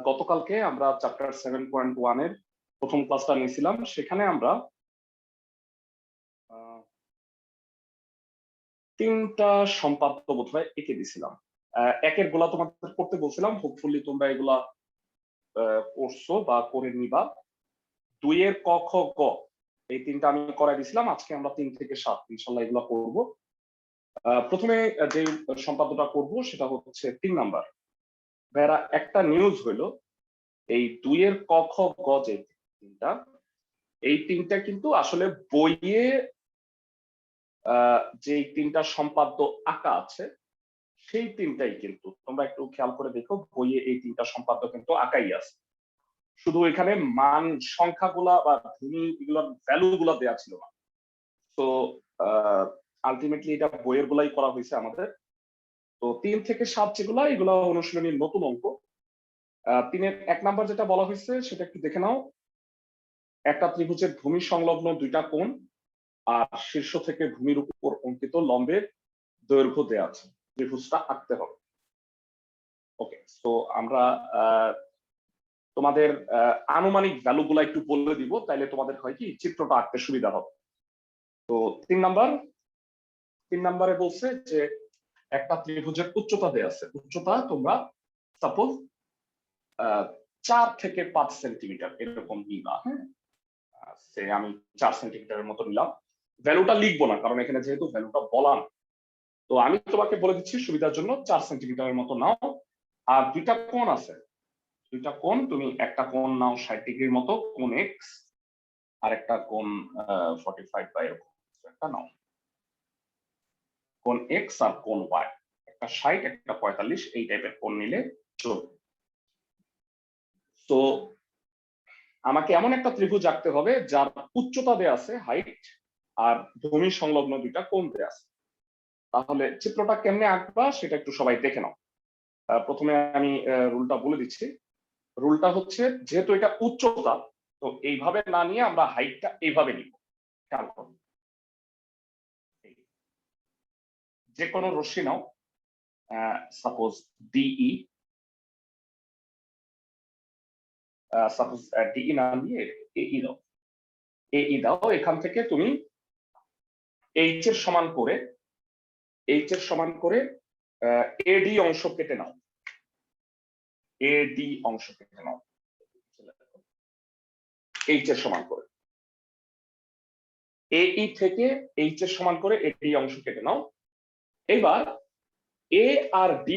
গতকালকে আমরা চ্যাপ্টার 7.1 এর প্রথম ক্লাসটা নিয়েছিলাম। সেখানে আমরা তিনটা সম্পাদ্য বোধহয় এঁকে দিছিলাম। একের গুলা তোমাদের করতে বলছিলাম, হোপফুলি তোমরা এগুলা করছো বা করে নিবা। 2 এর ক খ গ এই তিনটা আমি করাই দিছিলাম। আজকে আমরা 3 থেকে 7 ইনশাল্লাহ এগুলা করব। প্রথমে যে সম্পাদ্যটা করব সেটা হচ্ছে 3 নাম্বার। ভাইরা, একটা নিউজ হইলো এই 2 এর ক খ গ যে তিনটা, এই তিনটা কিন্তু আসলে বইয়ে যে তিনটা সম্পাদ্য আঁকা আছে সেই তিনটাই কিন্তু তোমরা একটু খেয়াল করে দেখো, বইয়ে এই তিনটা সম্পাদ্য কিন্তু আঁকাই আছে। শুধু এখানে মান সংখ্যাগুলা বা ধ্বনি এগুলোর ভ্যালু গুলা দেওয়া ছিল না। তো আলটিমেটলি এটা বইয়ের গুলাই করা হয়েছে আমাদের। তো 3 থেকে 7 যেগুলা, এগুলো অনুশীলনীর নতুন অঙ্ক। 3-এর 1 নাম্বার যেটা বলা হয়েছে সেটা একটু দেখে নাও। একটা ত্রিভুজের ভূমি সংলগ্ন দুইটা কোণ আর শীর্ষ থেকে ভূমির উপর অঙ্কিত লম্বের দৈর্ঘ্য দেওয়া আছে, ত্রিভুজটা আঁকতে হবে। ওকে, তো আমরা তোমাদের আনুমানিক ভ্যালু গুলা একটু বলে দিব, তাইলে তোমাদের হয় কি চিত্রটা আঁকতে সুবিধা হবে। তো 3 নাম্বারে বলছে যে একটা ত্রিভুজের উচ্চতা দেওয়া আছে। উচ্চতা তোমরা সাপোজ 4 থেকে 5 সেন্টিমিটার এরকম নিবা। হ্যাঁ, আমি 4 সেন্টিমিটারের মতো নিলাম। ভ্যালুটা লিখবো না, কারণ এখানে যেহেতু ভ্যালুটা বলা না। তো আমি তোমাকে বলে দিচ্ছি সুবিধার জন্য 4 সেন্টিমিটারের মতো নাও। আর দুইটা কোণ আছে, দুইটা কোণ, তুমি একটা কোণ নাও 60 ডিগ্রির মতো, কোণ এক্স, আর একটা কোণ 45 বা এরকম একটা নাও। কোণ এক্স আর কোণ ওয়াই, একটা 60 একটা 45, এই টাইপের কোণ নিলে চলবে। তো আমাকে এমন একটা ত্রিভুজ আঁকতে হবে যার উচ্চতা দেয়া আছে হাইট, আর ভূমি সংলগ্ন দুইটা কোণ দেয়া আছে। তাহলে চিত্রটা কেমনে আঁকবা সেটা একটু সবাই দেখে নাও। প্রথমে আমি রুলটা বলে দিচ্ছি। রুলটা হচ্ছে, যেহেতু এটা উচ্চতা, তো এইভাবে না নিয়ে আমরা হাইটটা এইভাবে নিব। খেয়াল করো, যে কোনো রশ্মি নাও, সাপোজ ডিই, সাপোজ ডিই না নিয়ে এই দাও, এই দাও। এখান থেকে তুমি এইচ এর সমান করে এডি অংশ কেটে নাও, এডি অংশ কেটে নাও এইচ এর সমান করে। এই থেকে এইচ এর সমান করে এডি অংশ কেটে নাও। এবার এ আর ডি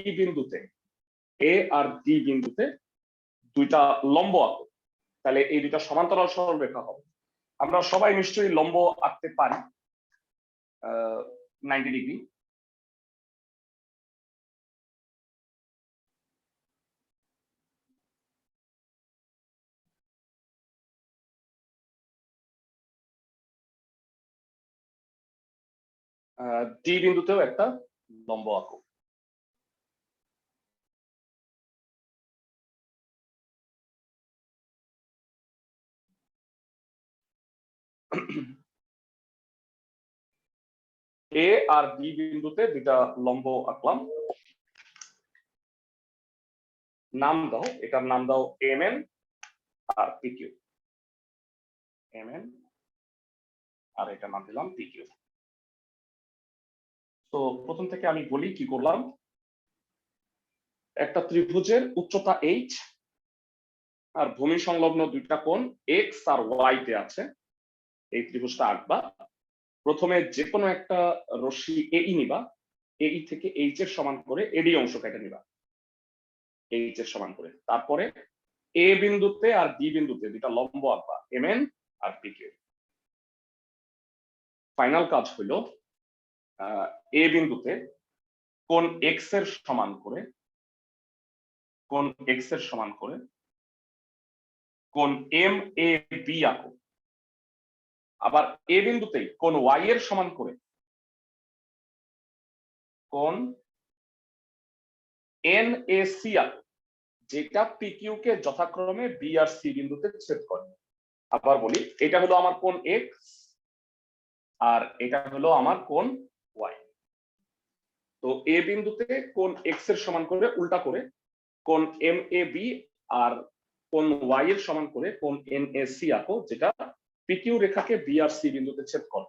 বিন্দুতে দুইটা লম্ব আঁকো। তাহলে এই দুইটা সমান্তরাল সরলরেখা হবে। আমরা সবাই নিশ্চয়ই লম্ব আঁকতে পারি 90 ডিগ্রি। ডি বিন্দুতেও একটা লম্ব আঁকো। এ আর ডি বিন্দুতে দুইটা লম্ব আঁকলাম। নাম দাও, এটার নাম দাও এম এন আর পি কিউ। এম এন আর এটা নাম দিলাম পি কিউ। তো প্রথম থেকে আমি বলি কি করলাম। একটা ত্রিভুজের উচ্চতা এইচ আর ভূমি সংলগ্ন দুইটা কোণ এক্স আর ওয়াই তে আছে, এই ত্রিভুজটা আঁকবা। প্রথমে যে কোনো একটা রশ্মি এই নিবা, এই থেকে এইচ এর সমান করে এডি অংশ কেটে নিবা, এইচ এর সমান করে। তারপরে এ বিন্দুতে আর বি বিন্দুতে দুইটা লম্ব আঁকবা, এম এন আর পি কিউ। ফাইনাল কাজ হইল এ বিন্দুতে কোণ এক্স এর সমান করে কোণ এম এ বি আঁকো। আবার এ বিন্দুতেই কোণ ওয়াই এর সমান করে কোণ এন এ সি আঁকো, যেটা পি কিউ কে যথাক্রমে বি আর সি বিন্দুতে ছেদ করে। আবার বলি, এটা হলো আমার কোণ এক্স আর এটা হলো আমার কোণ ওয়াই। তো এ বিন্দুতে কোণ এক্স এর সমান করে উল্টা করে কোণ এম এ বি আর কোণ ওয়াই এর সমান করে কোণ এনএসি আঁকো, যেটা পিকিউ রেখাকে বি আর সি বিন্দুতে ছেদ করে।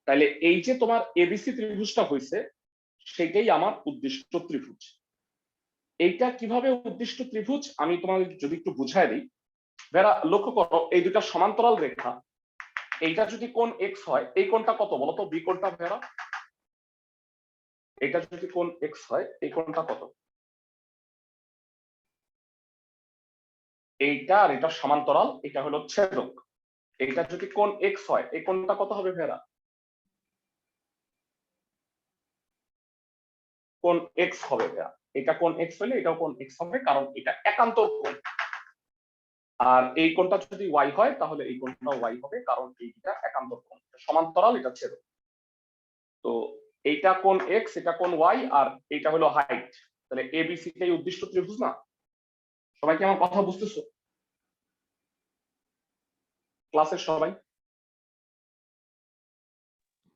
তাহলে এই যে তোমার এবিসি ত্রিভুজটা হয়েছে, সেটাই আমার উদ্দিষ্ট ত্রিভুজ। এইটা কিভাবে উদ্দিষ্ট ত্রিভুজ আমি তোমাদের যদি একটু বুঝাই দিই। যারা লক্ষ্য করো, এই দুটা সমান্তরাল রেখা, এইটা যদি কোণ এক্স হয়, এই কোণটা কত বলতো? বি কোণটা ভেরা, এটা যদি কোণ এক্স হয়, এই কোণটা কত? এইটা আর এটা সমান্তরাল, এটা হলো ছেদক। এইটা যদি কোণ এক্স হয়, এই কোণটা কত হবে ভেরা? কোণ এক্স হবে ভেরা। এটা কোণ এক্স হলে এটাও কোণ এক্স হবে, কারণ এটা একান্তর কোণ। আর এই কোণটা যদি ওয়াই হয়, তাহলে এই কোণটা ওয়াই হবে, কারণ এইটা একান্তর কোণ, সমান্তরাল, এটা ছেদক। তো এইটা কোণ এক্স, এটা কোণ ওয়াই, আর এইটা হলো হাইট। তাহলে এবিসি টাই উদ্দিষ্ট ত্রিভুজ না? সবাই কি আমার কথা বুঝতেছো ক্লাসের সবাই?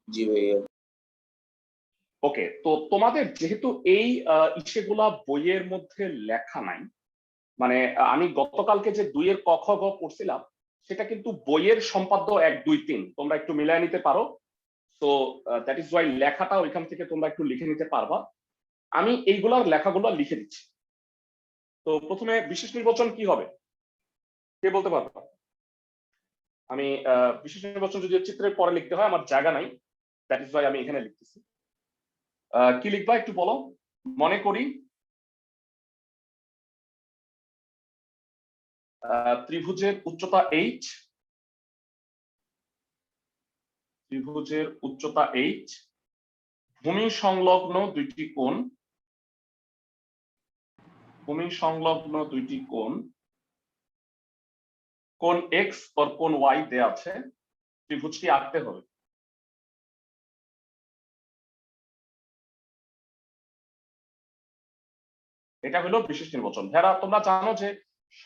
জি ভাইয়া। ওকে, তো তোমাদের যেহেতু এই ইসেগুলা বইয়ের মধ্যে লেখা নাই, মানে আমি গতকালকে যে 2 এর ক খ গ পড়ছিলাম, সেটা কিন্তু বইয়ের সম্পাদ্য 1 2 3 তোমরা একটু মিলায় নিতে পারো। তো দ্যাট ইজ ওয়াই লেখাটা ওইখান থেকে তোমরা একটু লিখে নিতে পারবা। আমি এইগুলার লেখাগুলো লিখে দিচ্ছি। তো প্রথমে বিশেষ নির্বাচন কি হবে কে বলতে পারবা? আমি বিশেষ নির্বাচন যদি চিত্রের পরে লিখতে হয়, আমার জায়গা নাই, দ্যাট ইজ ওয়াই আমি এখানে লিখতেছি। কি লিখবা একটু বলো। মনে করি ত্রিভুজের উচ্চতা এইচ, ত্রিভুজের উচ্চতা এইচ, ভূমি সংলগ্ন দুইটি কোণ, ভূমি সংলগ্ন দুইটি কোণ, কোণ এক্স আর কোণ ওয়াই দেয়া আছে, ত্রিভুজটি আঁকতে হবে। এটা হলো বিশেষ নির্বাচন। ভেড়া, তোমরা জানো যে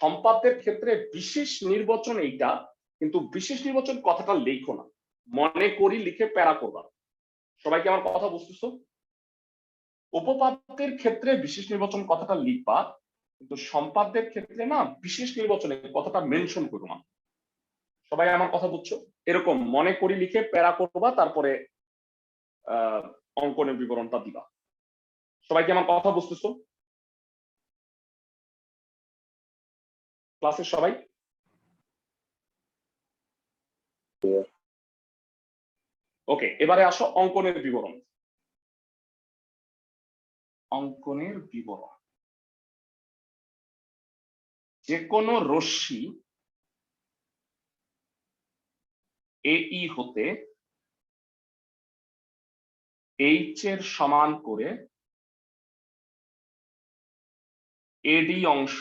সম্পাদ্যের ক্ষেত্রে বিশেষ নির্বাচন এইটা, কিন্তু বিশেষ নির্বাচন কথাটা লেখো না, মনে করি লিখে প্যারা করবা। সবাইকে আমার কথা বুঝতেছো? উপপাদ্যের ক্ষেত্রে বিশেষ নির্বাচন কথাটা লিখবা, কিন্তু সম্পাদ্যের ক্ষেত্রে না বিশেষ নির্বাচনে কথাটা মেনশন করো না। সবাই আমার কথা বুঝছো? এরকম মনে করি লিখে প্যারা করবা, তারপরে অঙ্কনের বিবরণটা দিবা। সবাইকে আমার কথা বুঝতেছো ক্লাসের সবাই? ওকে, এবারে আসো অঙ্কনের বিবরণ। অঙ্কনের বিবরণ, যে কোনো রশ্মি এই হতে এইচ এর সমান করে এডি অংশ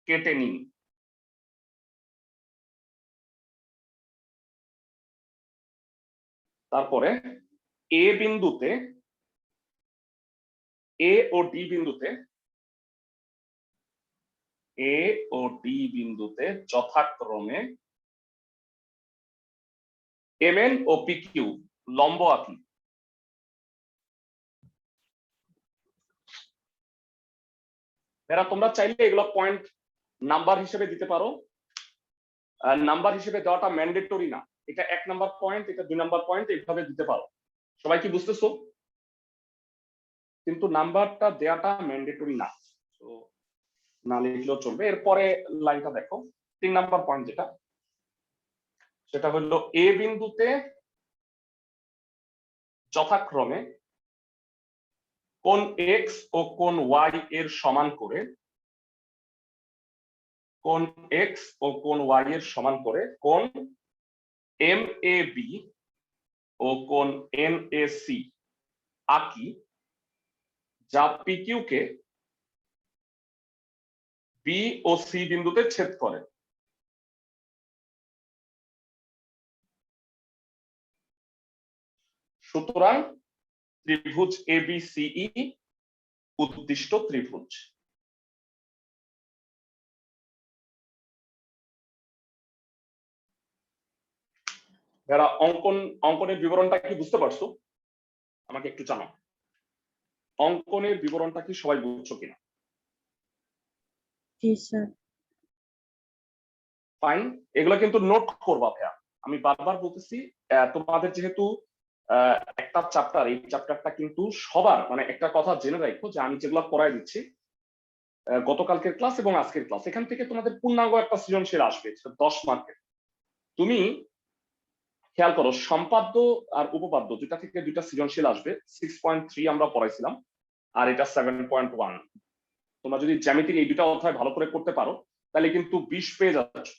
কেটে নিন। তারপরে এ বিন্দুতে, এ ও ডি বিন্দুতে, এ ও ডি বিন্দুতে যথাক্রমে এমএন ও পিকিউ লম্ব আঁকি। এরা তোমরা চাইলে এগুলো পয়েন্ট নাম্বার হিসেবে দিতে পারো। নাম্বার হিসেবে দেওয়াটা ম্যান্ডেটরি না, এটা 1 নাম্বার পয়েন্ট, এটা 2 নাম্বার পয়েন্ট, এইভাবে দিতে পারো। সবাই কি বুঝতেছো? কিন্তু নাম্বারটা দেওয়াটা ম্যান্ডেটরি না, তো না লিখলেও চলবে। এরপরে লাইনটা দেখো, 3 নাম্বার পয়েন্ট যেটা, সেটা হলো এ বিন্দুতে যথাক্রমে কোণ এক্স ও কোণ ওয়াই এর সমান করে, কোণ এক্স ও কোণ ওয়াই এর সমান করে কোণ এম এ বি ও কোণ এন এ সি আঁকি, যা পিকিউ কে বি ও সি বিন্দুতে ছেদ করে। সুতরাং ত্রিভুজ এবিসিই উদ্দিষ্ট ত্রিভুজ। যারা অঙ্কনের বিবরণটা কি বুঝতে পারছো? আমাকে একটু জানাও অঙ্কনের বিবরণটা কি সবাই বুঝছো কিনা। জি স্যার। ফাইন, এগুলো কিন্তু নোট করবা ভাইয়া। আমি বারবার বলতেছি, তোমাদের যেহেতু একটা চ্যাপ্টার, এই চ্যাপ্টারটা কিন্তু সবার, মানে একটা কথা জেনে রাখো যে আমি যেগুলো করাই দিচ্ছি গতকালকের ক্লাস এবং আজকের ক্লাস, এখান থেকে তোমাদের পূর্ণাঙ্গ একটা সৃজনশীল আসবে 10 মার্কের। তুমি খেয়াল করো, সম্পাদ্য আর উপপাদ্য দুটা থেকে দুইটা সৃজনশীল আসবে। 6.3 আমরা পড়াইছিলাম, আর এটা 7.1। তোমরা যদি জ্যামিতির এই দুটা অধ্যায় ভালো করে করতে পারো তাহলে কিন্তু 20 পেয়ে যাচ্ছ।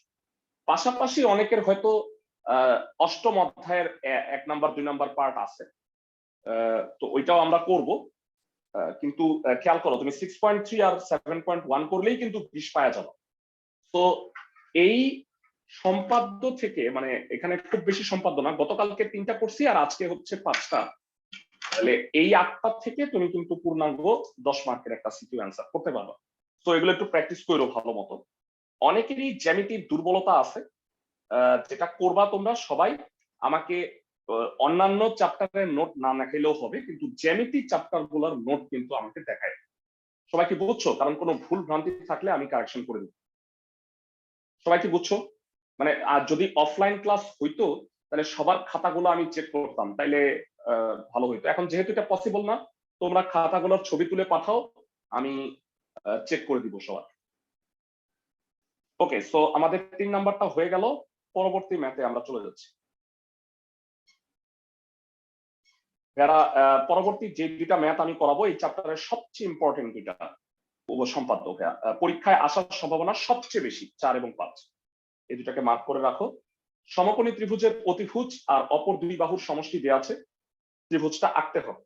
পাশাপাশি অনেকের হয়তো অষ্টম অধ্যায়ের 1 নাম্বার 2 নাম্বার পার্ট আছে, তো ওইটাও আমরা করব। কিন্তু খেয়াল করো, তুমি 6.3 আর 7.1 করলেই কিন্তু 20 পাওয়া যাবে। তো এই সম্পাদ্য থেকে, মানে এখানে খুব বেশি সম্পাদ্য না, গতকালকে 3টা করছি আর আজকে হচ্ছে 5টা, তাহলে এই 8টা থেকে তুমি কিন্তু পূর্ণাঙ্গ 10 মার্কের একটা সিকিউ অ্যান্সার করতে পারবে। তো এগুলো একটু প্র্যাকটিস করো ভালো মতো। অনেকেরই জ্যামিতির দুর্বলতা আছে, যেটা করবা তোমরা সবাই, আমাকে অন্যান্য চ্যাপ্টারের নোট না দেখাইলেও হবে, কিন্তু জ্যামিতি চ্যাপ্টার গুলোর নোট কিন্তু আমাকে দেখায়। সবাই কি বুঝছো? কারণ কোনো ভুল ভ্রান্তি থাকলে আমি কারেকশন করে দেব। সবাই কি বুঝছো? মানে আর যদি অফলাইন ক্লাস হইতো তাহলে সবার খাতাগুলো আমি চেক করতাম, তাইলে ভালো হইতো। এখন যেহেতু এটা পসিবল না, তোমরা খাতাগুলোর ছবি তুলে পাঠাও, আমি চেক করে দিব সবার। ওকে, সো আমাদের 3 নাম্বারটা হয়ে গেল। পরবর্তী ম্যাথে আমরা চলে যাচ্ছি। যারা পরবর্তী যে দুইটা ম্যাথ আমি করাবো, এই চ্যাপ্টারের সবচেয়ে ইম্পর্টেন্ট দুইটা সম্পাদ্য, পরীক্ষায় আসার সম্ভাবনা সবচেয়ে বেশি 4 এবং 5। এই দুটাকে মার্ক করে রাখো। সমকোণী ত্রিভুজের অতিভুজ আর অপর দুই বাহুর সমষ্টি দেওয়া আছে, ত্রিভুজটা আঁকতে হবে।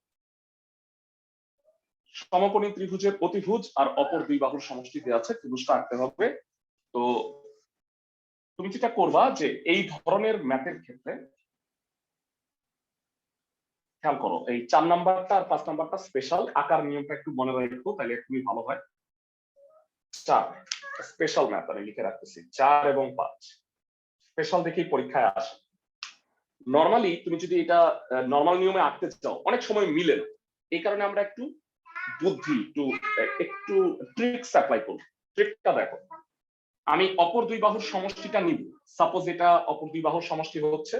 সমকোণী ত্রিভুজের অতিভুজ আর অপর দুই বাহুর সমষ্টি দেওয়া আছে, ত্রিভুজটা আঁকতে হবে। তো তুমি যেটা করবা যে এই ধরনের ম্যাথের ক্ষেত্রে খেয়াল করো, এই 4 নাম্বারটা আর 5 নাম্বারটা স্পেশাল, আকার নিয়মটা একটু মনে রাখো, তাহলে খুবই ভালো হয়। 4 স্পেশাল ম্যাথ আমি লিখে রাখতেছি, 4 এবং 5 স্পেশাল দেখেই পরীক্ষায় আসে। নরমালি তুমি যদি এটা নরমাল নিয়মে আঁকতে চাও, অনেক সময় মিলে না, এই কারণে আমরা একটু বুদ্ধি, একটু ট্রিক্স অ্যাপ্লাই করব। ট্রিকটা দেখো, আমি অপর দুই বাহুর সমষ্টিটা নিব। সাপোজ এটা অপর দুই বাহুর সমষ্টি হচ্ছে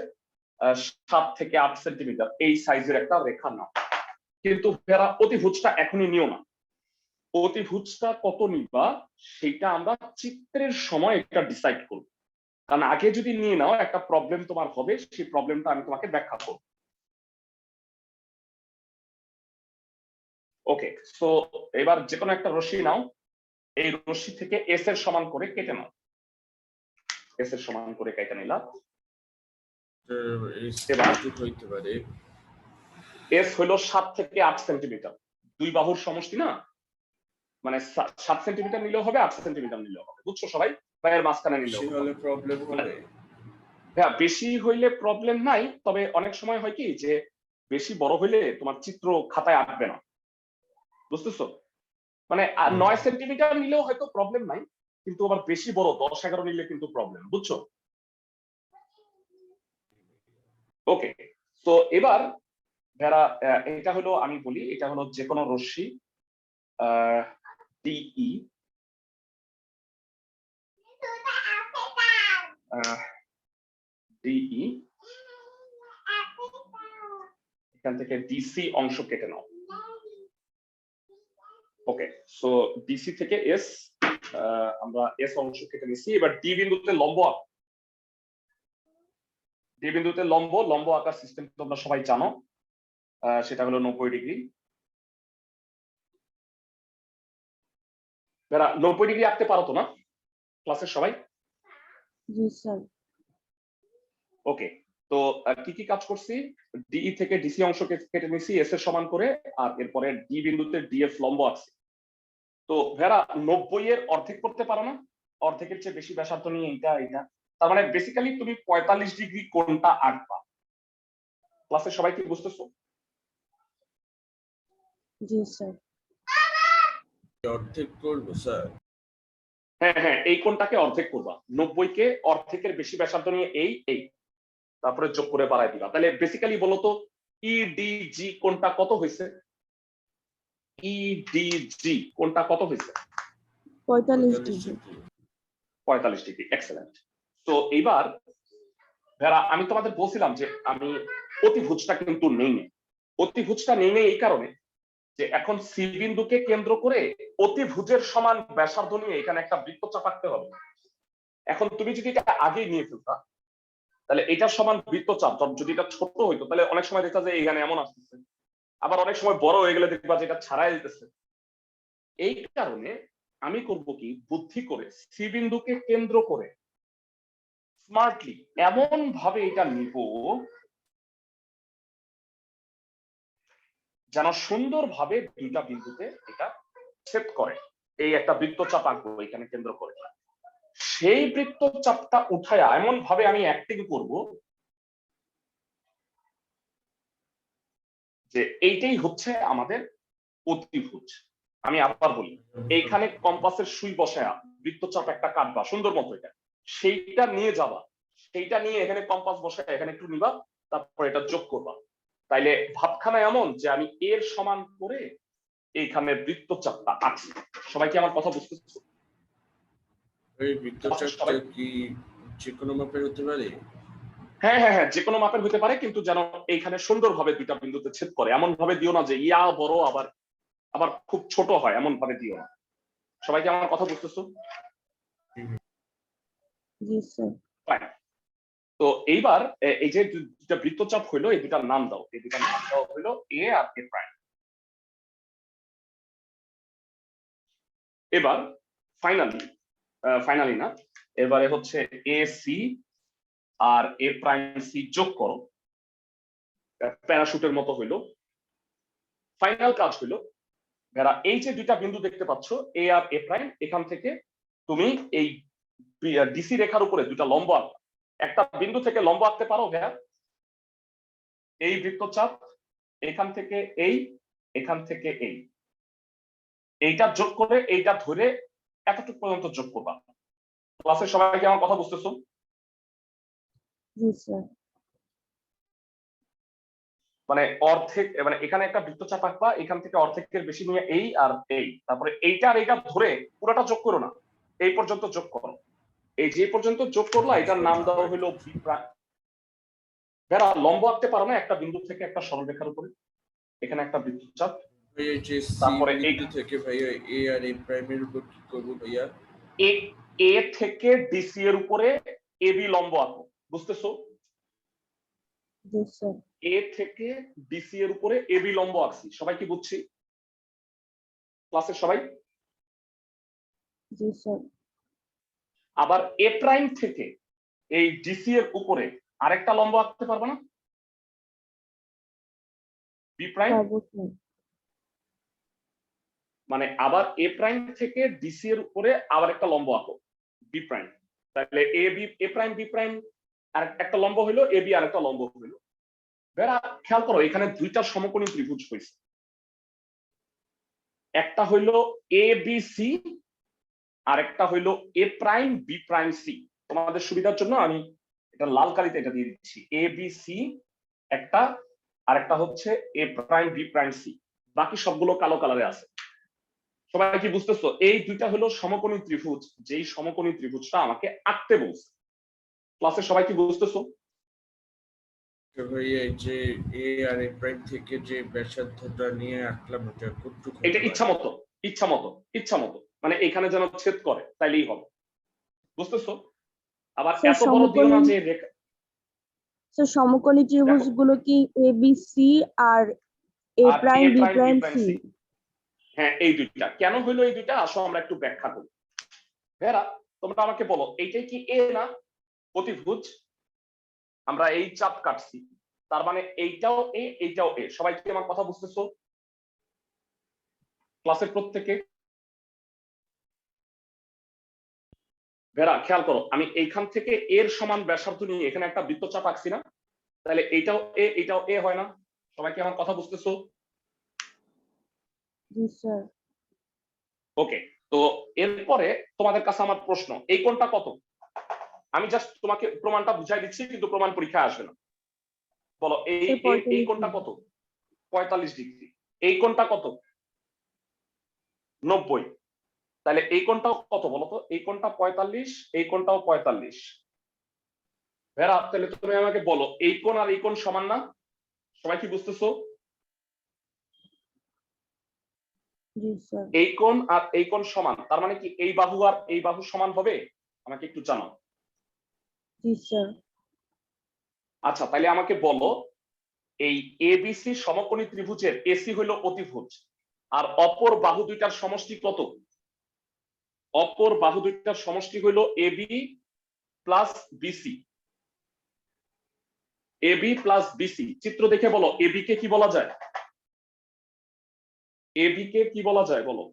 7 থেকে 8 সেন্টিমিটার, এই সাইজের একটা রেখা নাও। কিন্তু যারা অতিভুজটা এখনই নিও না, অতিভুজটা কত নিবা সেটা আমরা চিত্রের সময় এটা ডিসাইড করব। কারণ আগে যদি নিয়ে নাও, একটা প্রবলেম তোমার হবে, সেই প্রবলেমটা আমি তোমাকে ব্যাখ্যা করব। ওকে, সো এবার যে কোনো একটা রশ্মি নাও, এই রশ্মি থেকে এস এর সমান করে কেটে নাও। এস এর সমান করে কেটে নিলাম। এবার হইতে পারে এস হলো 7 থেকে 8 সেন্টিমিটার, দুই বাহুর সমষ্টি না, মানে 7 সেন্টিমিটার নিলেও হবে, 8 সেন্টিমিটার নিলেও হবে, বুঝছো সবাই? পায়ের মাঝখানে নিলেও হলে প্রবলেম হবে। হ্যাঁ, বেশি হইলে প্রবলেম নাই, তবে অনেক সময় হয় কি যে বেশি বড় হইলে তোমার চিত্র খাতায় আঁকবে না, বুঝতেছো? মানে 9 সেন্টিমিটার নিলেও হয়তো প্রবলেম নাই, কিন্তু আবার বেশি বড় 10-11 নিলে কিন্তু প্রবলেম, বুঝছো? ওকে, তো এবার যারা এটা হলো, আমি বলি এটা হলো যে কোনো রশ্মি ডিই, ডিই, এখান থেকে ডিসি অংশ কেটে নাও। ওকে, সো ডিসি থেকে এস, আমরা এস অংশ কেটে নিচ্ছি। এবার ডি বিন্দুতে লম্ব আঁক। ডি বিন্দুতে লম্ব আঁকার সিস্টেম তোমরা সবাই জানো, সেটা হলো 90 ডিগ্রি। যারা 90 ডিগ্রি আঁকতে পারো তো না ক্লাসের সবাই? জি স্যার। ওকে, তো কি কি কাজ করছি, ডিই থেকে ডিসি অংশ কেটে নিছি এস এর সমান করে, আর এরপরে ডি বিন্দুতে ডিএফ লম্ব আঁকছি। তো ভেড়া 90 এর অর্ধেক করতে পারো না? অর্ধেকের চেয়ে বেশি ব্যাসার্ধ নিয়ে এটা, তার মানে বেসিক্যালি তুমি 45 ডিগ্রি কোণটা আঁকবা। ক্লাসে সবাই কি বুঝতেছো? জি স্যার। অর্ধেক করব স্যার? হ্যাঁ, এই কোণটাকে অর্ধেক করবা। 90 কে অর্ধেকের বেশি ব্যাসার্ধ নিয়ে এই তারপরে যোগ করে বাড়াই দিবা। তাহলে বেসিক্যালি বলো তো ইডিজি কোণটা কত হয়েছে? ইডিজি কোণটা কত হয়েছে? 45 45 ডিগ্রি। ডিগ্রি। 45 degree, excellent. তো এইবার ভেড়া, আমি তোমাদের বলছিলাম যে আমি অতিভুজটা কিন্তু নেই নাই। অতিভুজটা নেই নাই এই কারণে যে এখন সি বিন্দুকে কেন্দ্র করে অতিভুজের সমান ব্যাসার্ধ নিয়ে এখানে একটা বৃত্তচাপ আঁকতে হবে। এখন তুমি যদি এটা আগেই নিয়ে ফেলতা তাহলে এটার সমান বৃত্তচাপ যদি এটা ছোট হইতো তাহলে অনেক সময় দেখা যায় এখানে এমন আসতেছে, আবার অনেক সময় বড় হয়ে গেলে দেখবা যে এটা ছাড়াই যেতেছে। এই কারণে আমি করব কি, বুদ্ধি করে সি বিন্দুকে কেন্দ্র করে স্মার্টলি এমন ভাবে এটা নিব যেন সুন্দরভাবে দুইটা বিন্দুতে এটা ছেদ করে। এই একটা বৃত্তচাপ আঁকবো এখানে কেন্দ্র করে। সেই বৃত্তচাপটা উঠায়া এমন ভাবে আমি অ্যাক্টিং করব যে এইটাই হচ্ছে আমাদের অতিভুজ। আমি আবার বলি, এইখানে কম্পাসের সুই বসায়া বৃত্তচাপ একটা কাটবা সুন্দর মতো, এটা সেইটা নিয়ে যাবা, সেইটা নিয়ে এখানে কম্পাস বসায় এখানে একটু নিবা, তারপর এটা যোগ করবা। তাইলে ভাবখানা এমন যে আমি এর সমান করে এইখানে বৃত্তচাপটা আঁকছি। সবাই কি আমার কথা বুঝতেছো? এই বৃত্তচাপটা কি যে কোনো মাপের হতে পারে? হ্যাঁ হ্যাঁ হ্যাঁ, যে কোনো মাপের হতে পারে, কিন্তু যেন এইখানে সুন্দরভাবে দুইটা বিন্দুতে ছেদ করে এমন ভাবে দিও না যে ইয়া বড় আবার আবার খুব ছোট হয়, এমন ভাবে দিও না। সবাই কি আমার কথা বুঝতেছো? জি স্যার। Fine. তো এইবার এই যে দুটা বৃত্তচাপ হইলো, এই দুটার নাম দাও। এই দুটার নাম দাও হইলো এ আর এ প্রাইম। এবার ফাইনালি না, এবারে হচ্ছে এ সি আর এ প্রাইম সি যোগ করো, প্যারাশুটের মতো হইলো। ফাইনাল কাজ হইলো যারা এই যে দুইটা বিন্দু দেখতে পাচ্ছ এ আর এ প্রাইম, এখান থেকে তুমি এই ডিসি রেখার উপরে দুটা লম্ব আঁকো। একটা বিন্দু থেকে লম্ব আঁকতে পারো ভাইয়া? এই বৃত্তচাপ এখান থেকে এই, এখান থেকে এই, এইটা যোগ করে এইটা ধরে এতটুকু পর্যন্ত যোগ করবা। ক্লাসের সবাই কি আমার কথা বুঝতেছো? জি স্যার। মানে অর্ধেক, মানে এখানে একটা বৃত্তচাপ আঁকবা, এখান থেকে অর্ধেকের বেশি নিয়ে এই আর এই, তারপরে এইটা আর এইটা ধরে পুরোটা যোগ করো না, এই পর্যন্ত যোগ করো। এই যে পর্যন্ত যোগ করলা এটার নাম দেওয়া হলো বি প্রাইম। যারা লম্ব আঁকতে পারো না একটা বিন্দু থেকে একটা সরলরেখার উপরে, এখানে একটা বৃত্তচাপ, ভাইয়া যে সি তারপরে এই বিন্দু থেকে ভাইয়া এ আর এ প্রাইমের উপর কি করব ভাইয়া? এ থেকে ডিসি এর উপরে এবি লম্ব আঁকো। বুঝতেছো? জি স্যার। এ থেকে ডিসি এর উপরে এবি লম্ব আঁকছি। সবাই কি বুঝছি ক্লাসের সবাই? জি স্যার। আবার এ প্রাইম থেকে এই ডিসি এর উপরে আরেকটা লম্ব আঁকতে পারবে না? বি প্রাইম, অবশ্যই। মানে আবার এ প্রাইম থেকে ডিসি এর উপরে আবার একটা লম্ব আঁকো, বি প্রাইম। তাহলে A B, A prime B prime আর একটা লম্ব হইলো, এ বি আর একটা লম্ব হইলো। বেরা খেয়াল করো এখানে দুইটা সমকোণী ত্রিভুজ হয়েছে, একটা হইলো এ বি সি আর একটা হইলো এ প্রাইম বি প্রাইম সি। তোমাদের সুবিধার জন্য আমি এটা লাল কালিতে এটা দিয়ে দিচ্ছি, এ বি সি একটা, আর একটা হচ্ছে এ প্রাইম বি প্রাইম সি, বাকি সবগুলো কালো কালারে আছে। সবাই কি বুঝতেছো? এই দুইটা হলো সমকোণী ত্রিভুজ, যেই সমকোণী ত্রিভুজটা আমাকে আঁকতে বলছে। ক্লাসে সবাই কি বুঝতেছো? তো ভাইয়া যে এ আর এ প্রাইম থেকে যে ব্যাসার্ধটা নিয়ে আঁকলাম ওটা কতটুকু এটা হতে পারে? ইচ্ছা মতো, ইচ্ছা মতো, ইচ্ছা মতো, মানে এখানে যেন ছেদ করে তাইলেই হবে। বুঝতেছো? আবার স্যার এত বড় দিও না যে রেখা। স্যার সমকোণী ত্রিভুজগুলো কি এ বি সি আর এ আর prime A B prime B prime prime C? C, হ্যাঁ এই দুইটা কেন হইলো, এই দুইটা আসো আমরা একটু ব্যাখ্যা করি। ভেরা তোমরা আমাকে বলো, এইটাই কি এ না অতিভুজ? আমরা এই চাপ কাটছি, তার মানে এইটাও এ এইটাও এ। সবাই কি আমার কথা বুঝতেছো ক্লাসের প্রত্যেকে? ভেরা খেয়াল করো, আমি এইখান থেকে এর সমান ব্যাসার্ধ নিয়ে এখানে একটা বৃত্তচাপ আঁকছি না? তাহলে এইটাও এ এইটাও এ হয় না? সবাই কি আমার কথা বুঝতেছো? জি স্যার। ওকে, তো এরপরে তোমাদের কাছে আমার প্রশ্ন, এই কোণটা কত? আমি জাস্ট তোমাকে প্রমাণটা বুঝাই দিচ্ছি, কিন্তু প্রমাণ পরীক্ষায় আসবে না। বলো এই স্যার এই 45 কোণটা ডিগ্রি। কত? 45 ডিগ্রি। এই কোণটা কত? 90। তাহলে এই কোণটাও কত বলতো? এই কোণটা 45, এই কোণটাও 45। ভেরা, তাহলে তুমি আমাকে বলো এই কোণ আর এই কোণ সমান না? সবাই কি বুঝতেছো? জি স্যার। এই কোণ আর এই কোণ সমান, তার মানে কি এই বাহু আর এই বাহু সমান হবে? আমাকে একটু জানাও। জি স্যার। আচ্ছা, তাহলে আমাকে বলো এই এবিসি সমকোণী ত্রিভুজের এসি হলো অতিভুজ, আর অপর বাহু দুইটার সমষ্টি কত? অপর বাহু দুইটার সমষ্টি হলো AB plus BC. AB plus BC, চিত্র দেখে বলো এবি কে কি বলা যায়? এবি কে কি বলা যায় বলো?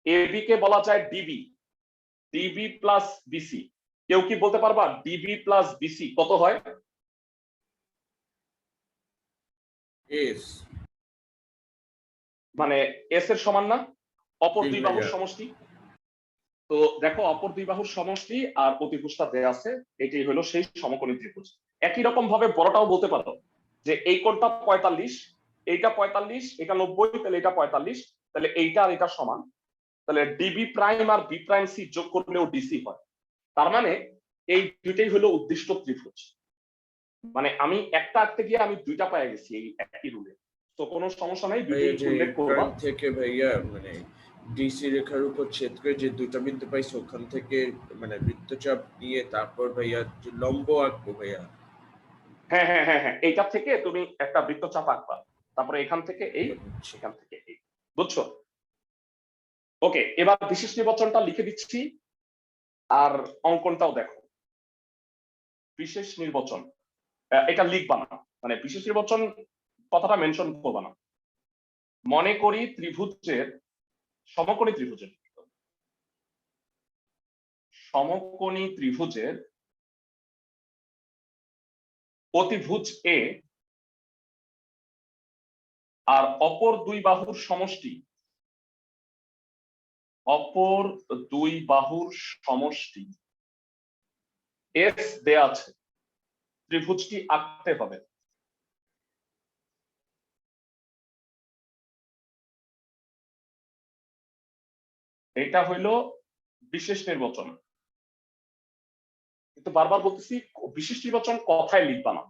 এবি কে বলা যায় ডিবি। ডিবি প্লাস বিসি, কেউ কি বলতে পারবা ডিবি প্লাস বিসি কত হয়? এস। মানে এস এর সমান না? অপর জি দুই ভাইয়া। বাহুর সমষ্টি। তো দেখো অপর দুই বাহুর সমষ্টি আর অতিভুজটা দেয়া আছে, এটাই হলো সেই সমকোণী ত্রিভুজ। একই রকম ভাবে বড়টাও বলতে পারো যে এই কোণটা 45, এইটা 45, এটা 90, তাহলে এটা 45, তাহলে এইটা আর এটা সমান। তাহলে ডিবি প্রাইম আর বি প্রাইম সি যোগ করলেও ডিসি হয়। তার মানে এই দুইটাই হলো উদ্দিষ্ট ত্রিভুজ। মানে আমি একটা আঁকতে গিয়ে আমি দুইটা পেয়ে গেছি এই একই রুলে। তো কোনো সমস্যা নাই, ভাইয়া দুইটাই যে উল্লেখ করবা। পয়েন্ট থেকে ভাইয়া মানে ডিসি রেখার উপর ছেদ করে যে দুইটা বিন্দু পাইছি ওখান থেকে মানে বৃত্তচাপ নিয়ে তারপর ভাইয়া যে লম্ব আঁকবো ভাইয়া। হ্যাঁ হ্যাঁ হ্যাঁ হ্যাঁ, এইটা থেকে তুমি একটা বৃত্তচাপ আঁকবা, তারপরে এখান থেকে এই, এখান থেকে এই, বুঝছো? ওকে, এবার বিশেষ নির্বাচনটা লিখে দিচ্ছি আর অঙ্কনটাও দেখো। বিশেষ নির্বাচন এটা লিখবা না, মানে বিশেষ নির্বাচন কথাটা মেনশন করবা না। মনে করি ত্রিভুজের সমকোণী ত্রিভুজের সমকোণী ত্রিভুজের অতিভুজ এ আর অপর দুই বাহুর সমষ্টি, অপর দুই বাহুর সমষ্টি এস দেয়া আছে, ত্রিভুজটি আঁকতে হবে। এটা হইল বিশেষ নির্বাচন। কিন্তু বারবার বলতেছি বিশেষ নির্বাচন কথায় লিখবা না,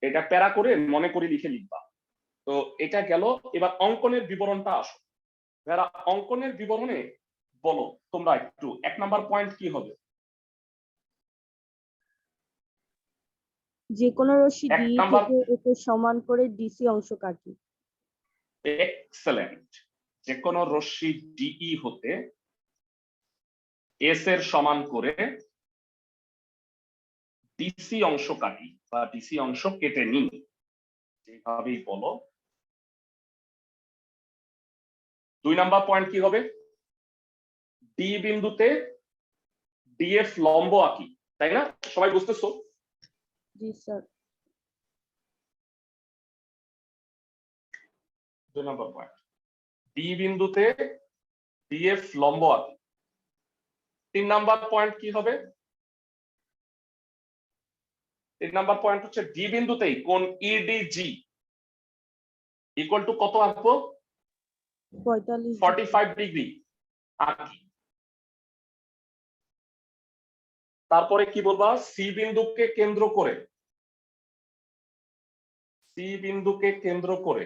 এটা প্যারা করে মনে করে লিখে লিখবা। তো এটা গেল। এবার অঙ্কনের বিবরণটা আসো। যারা অঙ্কনের বিবরণে বলো তোমরা একটু 1 নাম্বার পয়েন্ট কি হবে? যে কোনো রশ্মি এক ডি নাম্বার, থেকে একে সমান করে ডিসি অংশ কাটি। এক্সেলেন্ট। যে কোনো রশ্মি ডিই হতে এস এর সমান করে ডিসি অংশ কাটি বা ডিসি অংশ কেটে নিই, যেভাবেই বলো। 2 নাম্বার পয়েন্ট কি হবে? ডি বিন্দুতে ডিএফ লম্ব আঁকি, তাই না? সবাই বুঝতেছো? জি স্যার। 2 নাম্বার পয়েন্ট, ডি বিন্দুতে ডিএফ লম্ব আঁকি। 3 নাম্বার পয়েন্ট কি হবে? 3 নাম্বার পয়েন্ট হচ্ছে ডি বিন্দুতেই কোণ ইডিজি ইকুয়াল টু কত আঁকবো? 45 ডিগ্রি আঁকি। তারপরে কি বলবা? সি বিন্দুকে কেন্দ্র করে, সি বিন্দুকে কেন্দ্র করে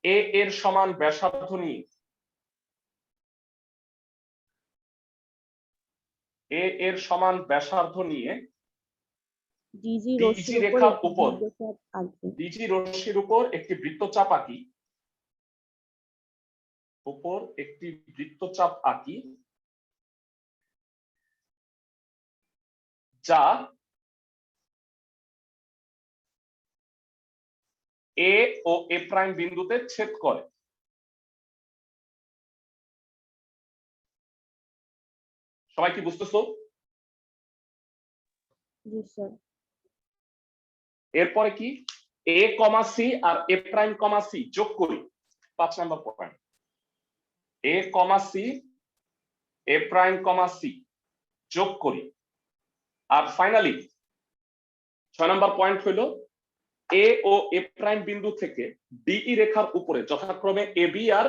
এ এর সমান ব্যাসার্ধ নিয়ে, এ এর সমান ব্যাসার্ধ নিয়ে ডিজি ডিজি রশ্মির উপর রেখার একটি উপর, বৃত্তচাপ আঁকবে। ডিজি রশ্মির উপর একটি বৃত্তচাপ আঁকি, উপর একটি বৃত্তচাপ আঁকি যা এ ও এ প্রাইম বিন্দুতে ছেদ করে। সবাই কি বুঝতেছো? জি স্যার। এরপরে কি? এ কমা সি আর এ প্রাইম কমা সি যোগ করি, 5 নাম্বার পয়েন্ট। এ কমা সি, এ প্রাইম কমা সি যোগ করি। আর ফাইনালি 6 নাম্বার পয়েন্ট হইল এ ও এ প্রাইম বিন্দু থেকে ডিই রেখার উপরে যথাক্রমে A B R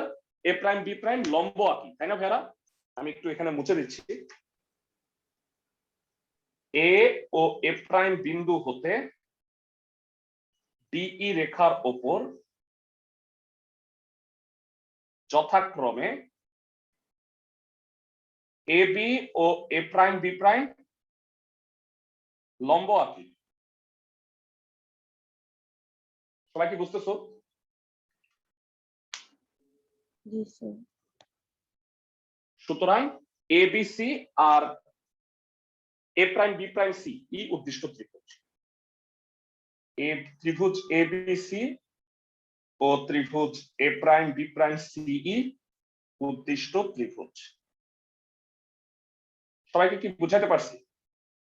A prime B prime লম্ব আঁকি, তাই না ভাইরা? আমি একটু এখানে মুছে দিচ্ছি। এ ও এ প্রাইম বিন্দু হতে ডিই রেখার উপর যথাক্রমে এ বি ও এ প্রাইম বি প্রাইম লম্ব আঁকি। সবাই কি বুঝতেছো? জি স্যার। সুতরাং এ বি সি আর A prime B prime C ই উদ্দিষ্ট ত্রিভুজ। এ ত্রিভুজ এ বি সি ও ত্রিভুজ এ প্রাইম বি প্রাইম সিই উদ্দিষ্ট ত্রিভুজ। সবাইকে কি বুঝাতে পারছি?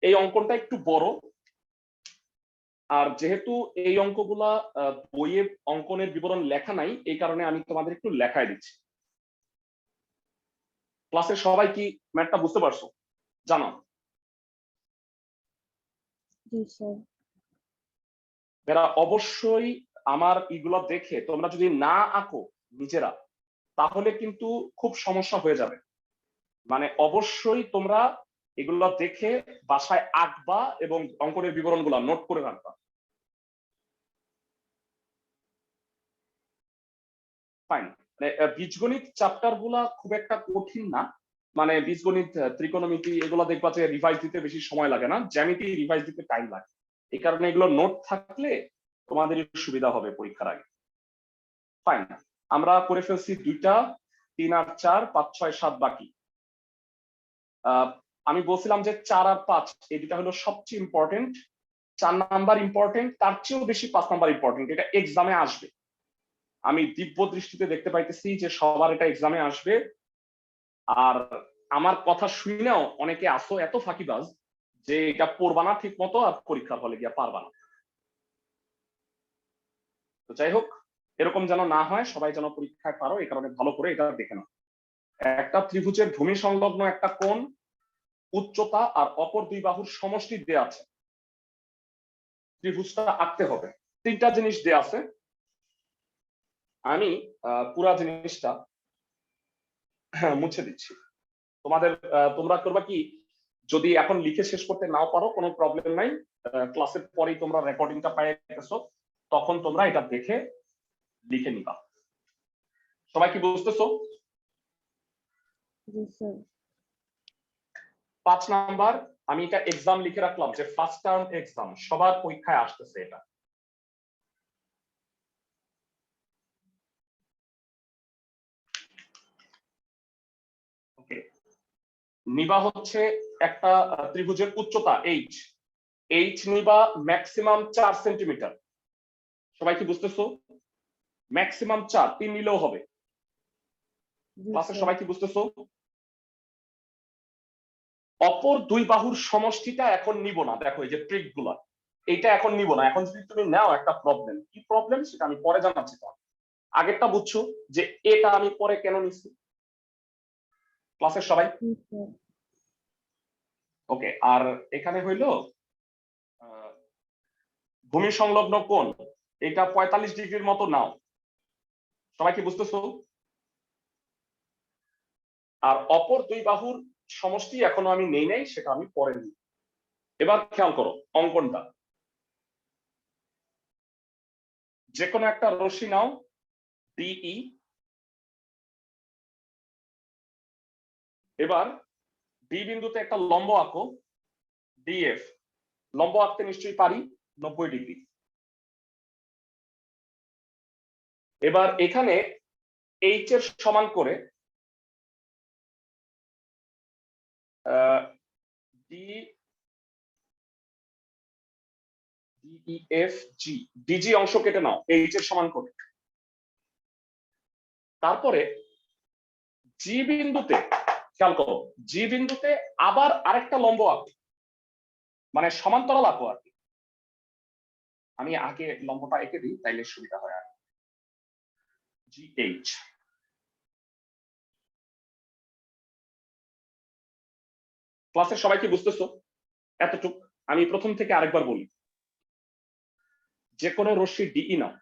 এই অঙ্কনটা একটু বড়, আর যেহেতু এই অঙ্কগুলা বইয়ে অঙ্কনের বিবরণ লেখা নাই, এই কারণে আমি তোমাদের একটু লেখায় দিচ্ছি। ক্লাসের সবাই কি ম্যাথটা বুঝতে পারছো? জানো? জি স্যার। এরা অবশ্যই আমার এগুলো দেখে তোমরা যদি না আঁকো নিজেরা, তাহলে কিন্তু খুব সমস্যা হয়ে যাবে। মানে অবশ্যই তোমরা এগুলো দেখে বাসায় আঁকবা এবং অঙ্কনের বিবরণগুলো নোট করে রাখবা। ফাইন। বীজগণিত চ্যাপ্টার গুলা খুব একটা কঠিন না, মানে বীজগণিত ত্রিকোণমিতি এগুলো দেখবা যে রিভাইজ দিতে বেশি সময় লাগে না, জ্যামিতি রিভাইজ দিতে টাইম লাগে। এই কারণে এগুলো নোট থাকলে তোমাদের সুবিধা হবে পরীক্ষার আগে। ফাইন, আমরা করে ফেলছি 2টা, 3 আর 4, 5, 6, 7 বাকি। আমি বলছিলাম যে 4 আর 5 এই দুটা হলো সবচেয়ে ইম্পর্টেন্ট। 4 নাম্বার ইম্পর্টেন্ট, তার চেয়েও বেশি 5 নাম্বার ইম্পর্টেন্ট। এটা এক্সামে আসবে, আমি দিব্য দৃষ্টিতে দেখতে পাইতেছি যে সবার এটা এক্সামে আসবে। আর আমার কথা শুনেও অনেকে আসো এত ফাঁকিবাজ যে এটা পড়বা না ঠিক মতো, আর পরীক্ষার হলে গিয়া পারবা না। তো যাই হোক, এরকম যেন না হয়, সবাই যেন পরীক্ষায় পারো, এই কারণে ভালো করে এটা দেখে নাও। একটা ত্রিভুজের ভূমি সংলগ্ন একটা কোণ, উচ্চতা আর অপর দুই বাহুর সমষ্টি দেয়া আছে, ত্রিভুজটা আঁকতে হবে। 3টা জিনিস দেয়া আছে। আমি পুরা জিনিসটা মুছে দিচ্ছি। তোমরা করবা কি, যদি এখন লিখে শেষ করতে নাও পারো কোনো প্রবলেম নাই, ক্লাসের পরেই তোমরা রেকর্ডিংটা পেয়ে গেছো, তখন তোমরা এটা দেখে লিখে নিবা। সবাই কি বুঝতেছো? জি স্যার। 5 নাম্বার, আমি এটা এক্সাম লিখে রাখলাম যে ফার্স্ট টার্ম এক্সাম, সবার পরীক্ষায় আসতেছে এটা। ওকে, নিবা হচ্ছে একটা ত্রিভুজের উচ্চতা এইচ, এইচ নিবা ম্যাক্সিমাম 4 সেন্টিমিটার। সবাই কি বুঝতেছো? ম্যাক্সিমাম 4, 3 নিলেও হবে। জি ক্লাসে স্যার। সবাই কি বুঝতেছো? অপর দুই বাহুর সমষ্টিটা এখন নিব না। দেখো এই যে ট্রিক গুলা, এইটা এখন নিব না। এখন যদি তুমি নাও একটা প্রবলেম, কি প্রবলেম সেটা আমি পরে জানাচ্ছি। আগেরটা বুঝছো যে এটা আমি পরে কেন নিচ্ছি? ক্লাসের সবাই জি স্যার। ওকে। আর এখানে হইলো ভূমি সংলগ্ন কোণ, এটা 45 ডিগ্রির মতো নাও। সবাই কি বুঝতেছো? আর অপর দুই বাহুর সমষ্টি এখনো আমি নেই নাই, সেটা আমি পরে নিই। এবার খেয়াল করো অঙ্কনটা। যে কোনো একটা রশ্মি নাও ডিই, এবার ডি বিন্দুতে একটা লম্ব আঁকো ডিএফ। লম্ব আঁকতে নিশ্চয়ই পারি, 90 ডিগ্রি। এবার এখানে এইচ এর সমান করে ডিইএফ জি, ডিজি অংশ কেটে নাও এইচ এর সমান করে। তারপরে জি বিন্দুতে খেয়াল করো, জি বিন্দুতে আবার আরেকটা লম্ব আঁকো, মানে সমান্তরাল আঁকো আর কি। আমি আগে লম্বটা এঁকে দিই, তাইলে সুবিধা হয়। আর জি এইচ, ক্লাসের সবাই কি বুঝতেছো? এতটুক আমি প্রথম থেকে আরেকবার বলি। যে কোনো রশ্মি ডিই নাও,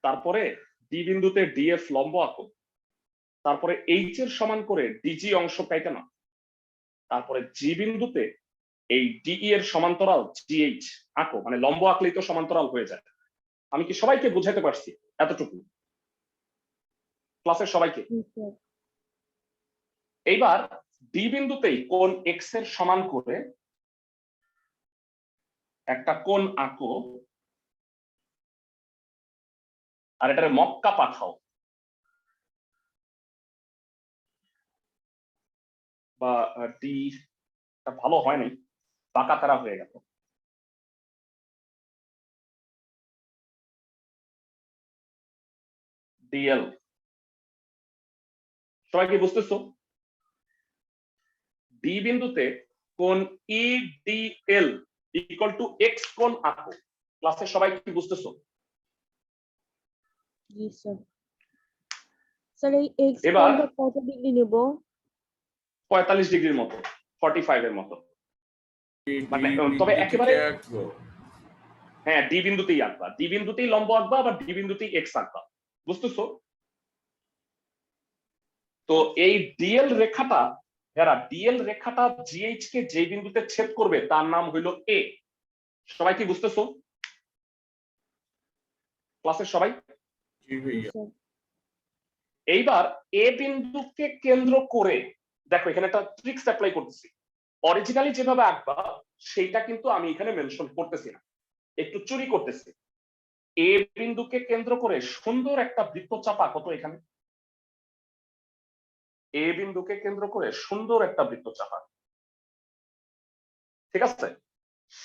তারপরে ডি বিন্দুতে ডিএফ লম্ব আঁকো, তারপরে এইচ এর সমান করে ডিজি অংশ কাইটা নাও, তারপরে জি বিন্দুতে এই ডিই এর সমান্তরাল জিএইচ আঁকো, মানে লম্ব আঁকলেই তো সমান্তরাল হয়ে যায়। আমি কি সবাইকে বুঝাতে পারছি? এতটুকু ক্লাসের সবাইকে? জি স্যার। এইবার ডি বিন্দুতেই কোণ এক্স এর সমান করে একটা কোণ আঁকো, আর এটারে মক্কা পাঠাও, বা ডি ভালো হয় নাই, বাঁকা তারা হয়ে গেল। ডিএল, সবাই কি বুঝতেছো? ডি বিন্দুতে কোণ ইডিএল ইকুয়াল টু এক্স কোণ আঁকো। ক্লাসের সবাই কি বুঝতেছো? জি স্যার। স্যার এই এক্স এবার কোণটা কত ডিগ্রি নেব? 45 ডিগ্রির মতো, 45 এর মতো। মানে তবে বিন্দু একেবারে থেকে আঁকবো। হ্যাঁ, ডি বিন্দুতেই আঁকবা, ডি বিন্দুতেই লম্ব আঁকবা, আবার ডি বিন্দুতেই এক্স আঁকবা, বুঝতেছো? তো এই ডিএল রেখাটা, যারা ডিএল রেখাটা জিএইচ কে যে বিন্দুতে ছেদ করবে তার নাম হইল এ। সবাই কি বুঝতেছো? ক্লাসের সবাই? জি জি ভাইয়া। স্যার। এইবার এ বিন্দুকে কেন্দ্র করে দেখো এখানে একটা ট্রিক্স অ্যাপ্লাই করতেছি। অরিজিনালি যেভাবে আঁকবা সেইটা কিন্তু আমি এখানে মেনশন করতেছি না, একটু চুরি করতেছি। এ বিন্দুকে কেন্দ্র করে সুন্দর একটা বৃত্তচাপ আঁকো তো এখানে। এ বিন্দুকে কেন্দ্র করে সুন্দর একটা বৃত্তচাপ আঁকো, ঠিক আছে?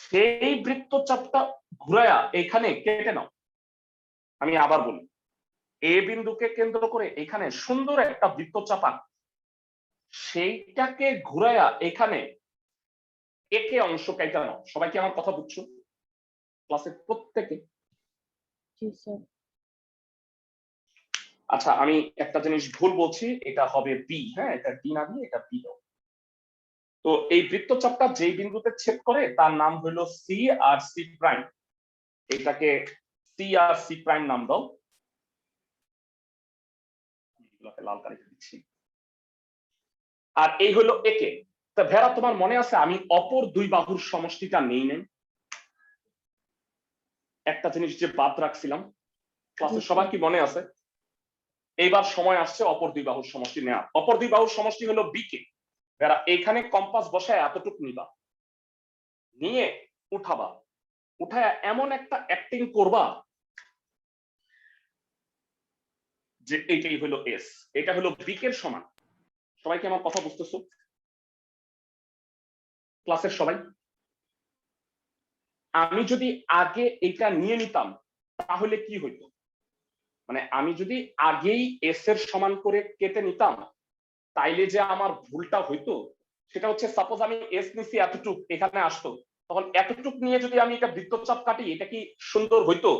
সেই বৃত্তচাপটা ঘুরায়া এখানে কেটে নাও। আমি আবার বলি, এ বিন্দুকে কেন্দ্র করে এখানে সুন্দর একটা বৃত্তচাপ আঁকো, সেইটাকে ঘুরায়া এখানে একে অংশ কাইটা নাও। সবাই কি আমার কথা বুঝছো? ক্লাসের প্রত্যেকে? জি স্যার। আচ্ছা, আমি একটা জিনিস ভুল বলছি, এটা হবে বি। হ্যাঁ, এটা ডি না দিয়ে এটা বি দাও। তো এই বৃত্তচাপটা যেই বিন্দুতে ছেদ করে তার নাম হলো সি আর সি প্রাইম। এটাকে সি আর সি প্রাইম নাম দাও। লাল কালি দিচ্ছি। আর এই হলো একে। তা ভেড়া, তোমার মনে আছে আমি অপর দুই বাহুর সমষ্টিটা নেই নাই? একটা জিনিস যে বাদ রাখছিলাম, ক্লাসের সবার কি মনে আছে? এইবার সময় আসছে অপর দুই বাহুর সমষ্টি নেওয়া। অপর দুই বাহুর সমষ্টি হলো বি কে। ভেড়া, এখানে কম্পাস বসায় এতটুকু নিবা, নিয়ে উঠাবা, উঠায় এমন একটা অ্যাক্টিং করবা যে এইটাই হলো এস, এটা হলো বি এর সমান। সবাই কি আমার কথা বুঝতেছো? ক্লাসের সবাই? আমি যদি আগে এটা নিয়ে নিতাম তাহলে কি হইতো? মানে আমি যদি আগেই এস এর সমান করে কেটে নিতাম তাইলে যে আমার ভুলটা হইতো সেটা হচ্ছে, সাপোজ আমি এস নিছি এতটুক, এখানে আসতো, তখন এতটুক নিয়ে যদি আমি এটা বৃত্তচাপ কাটি, এটা কি সুন্দর হইতো?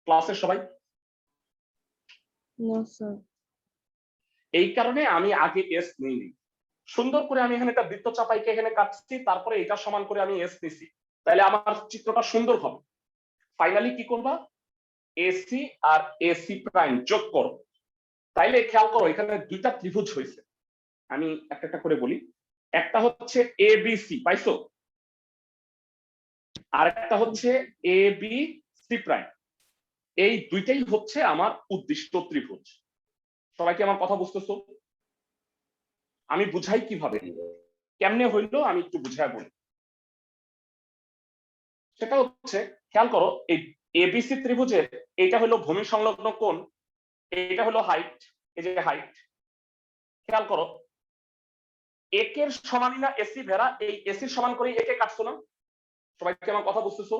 ক্লাসের সবাই? না স্যার। এই কারণে আমি আগে এস নিইনি, সুন্দর করে আমি এখানে একটা বৃত্তচাপ আঁকে এখানে কাটছি, তারপরে এটা সমান করে আমি এস নিছি, তাহলে আমার চিত্রটা সুন্দর হবে। ফাইনালি কি করবা? এসি আর এসি প্রাইম যোগ করো। তাইলে খেয়াল করো এখানে দুইটা ত্রিভুজ হয়েছে। আমি একটা একটা করে বলি। একটা হচ্ছে এ বি সি, পাইছো? আর একটা হচ্ছে এ বি সি প্রাইম। এই দুইটাই হচ্ছে আমার উদ্দিষ্ট ত্রিভুজ। সবাই কি আমার কথা বুঝতেছো? আমি বুঝাই কিভাবে, কেমনে হইলো আমি একটু বুঝাই বলি। সেটা হচ্ছে, খেয়াল করো এই এবিসি ত্রিভুজের এটা হলো ভূমি সংলগ্ন কোণ, এটা হলো হাইট, এই যে হাইট। খেয়াল করো একের সমানই না এসি ভেড়া, এই এসির সমান করে একে কাটছো না? সবাই কি আমার কথা বুঝতেছো?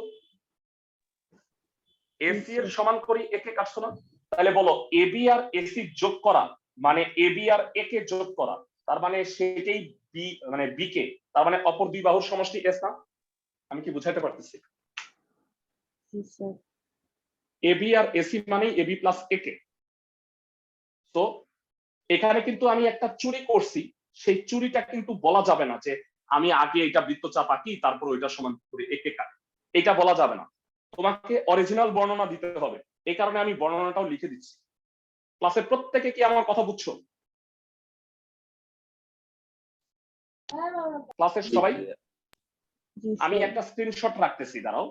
এসি এর সমান করে একে কাটছো না? তাহলে বলো এবি আর এসি যোগ করা মানে এবি আর একে যোগ করা, তার মানে সেটাই বি, মানে বি কে, তার মানে অপর দুই বাহুর সমষ্টি এস না? আমি কি বুঝাইতে পারতেছি? জি স্যার। এবি আর এসি মানে এবি প্লাস একে। তো এখানে কিন্তু আমি একটা চুরি করছি, সেই চুরিটা কিন্তু বলা যাবে না যে আমি আগে এটা বৃত্তচাপ আঁকি তারপর ওইটা সমান করে একে কাটি, এটা বলা যাবে না। তোমাকে অরিজিনাল বর্ণনা দিতে হবে, এই কারণে আমি বর্ণনাটাও লিখে দিচ্ছি। ক্লাসের প্রত্যেকে কি আমার কথা বুঝছো? ক্লাসের সবাই? জি আমি স্যার। একটা স্ক্রিনশট রাখতেছি, দাঁড়াও,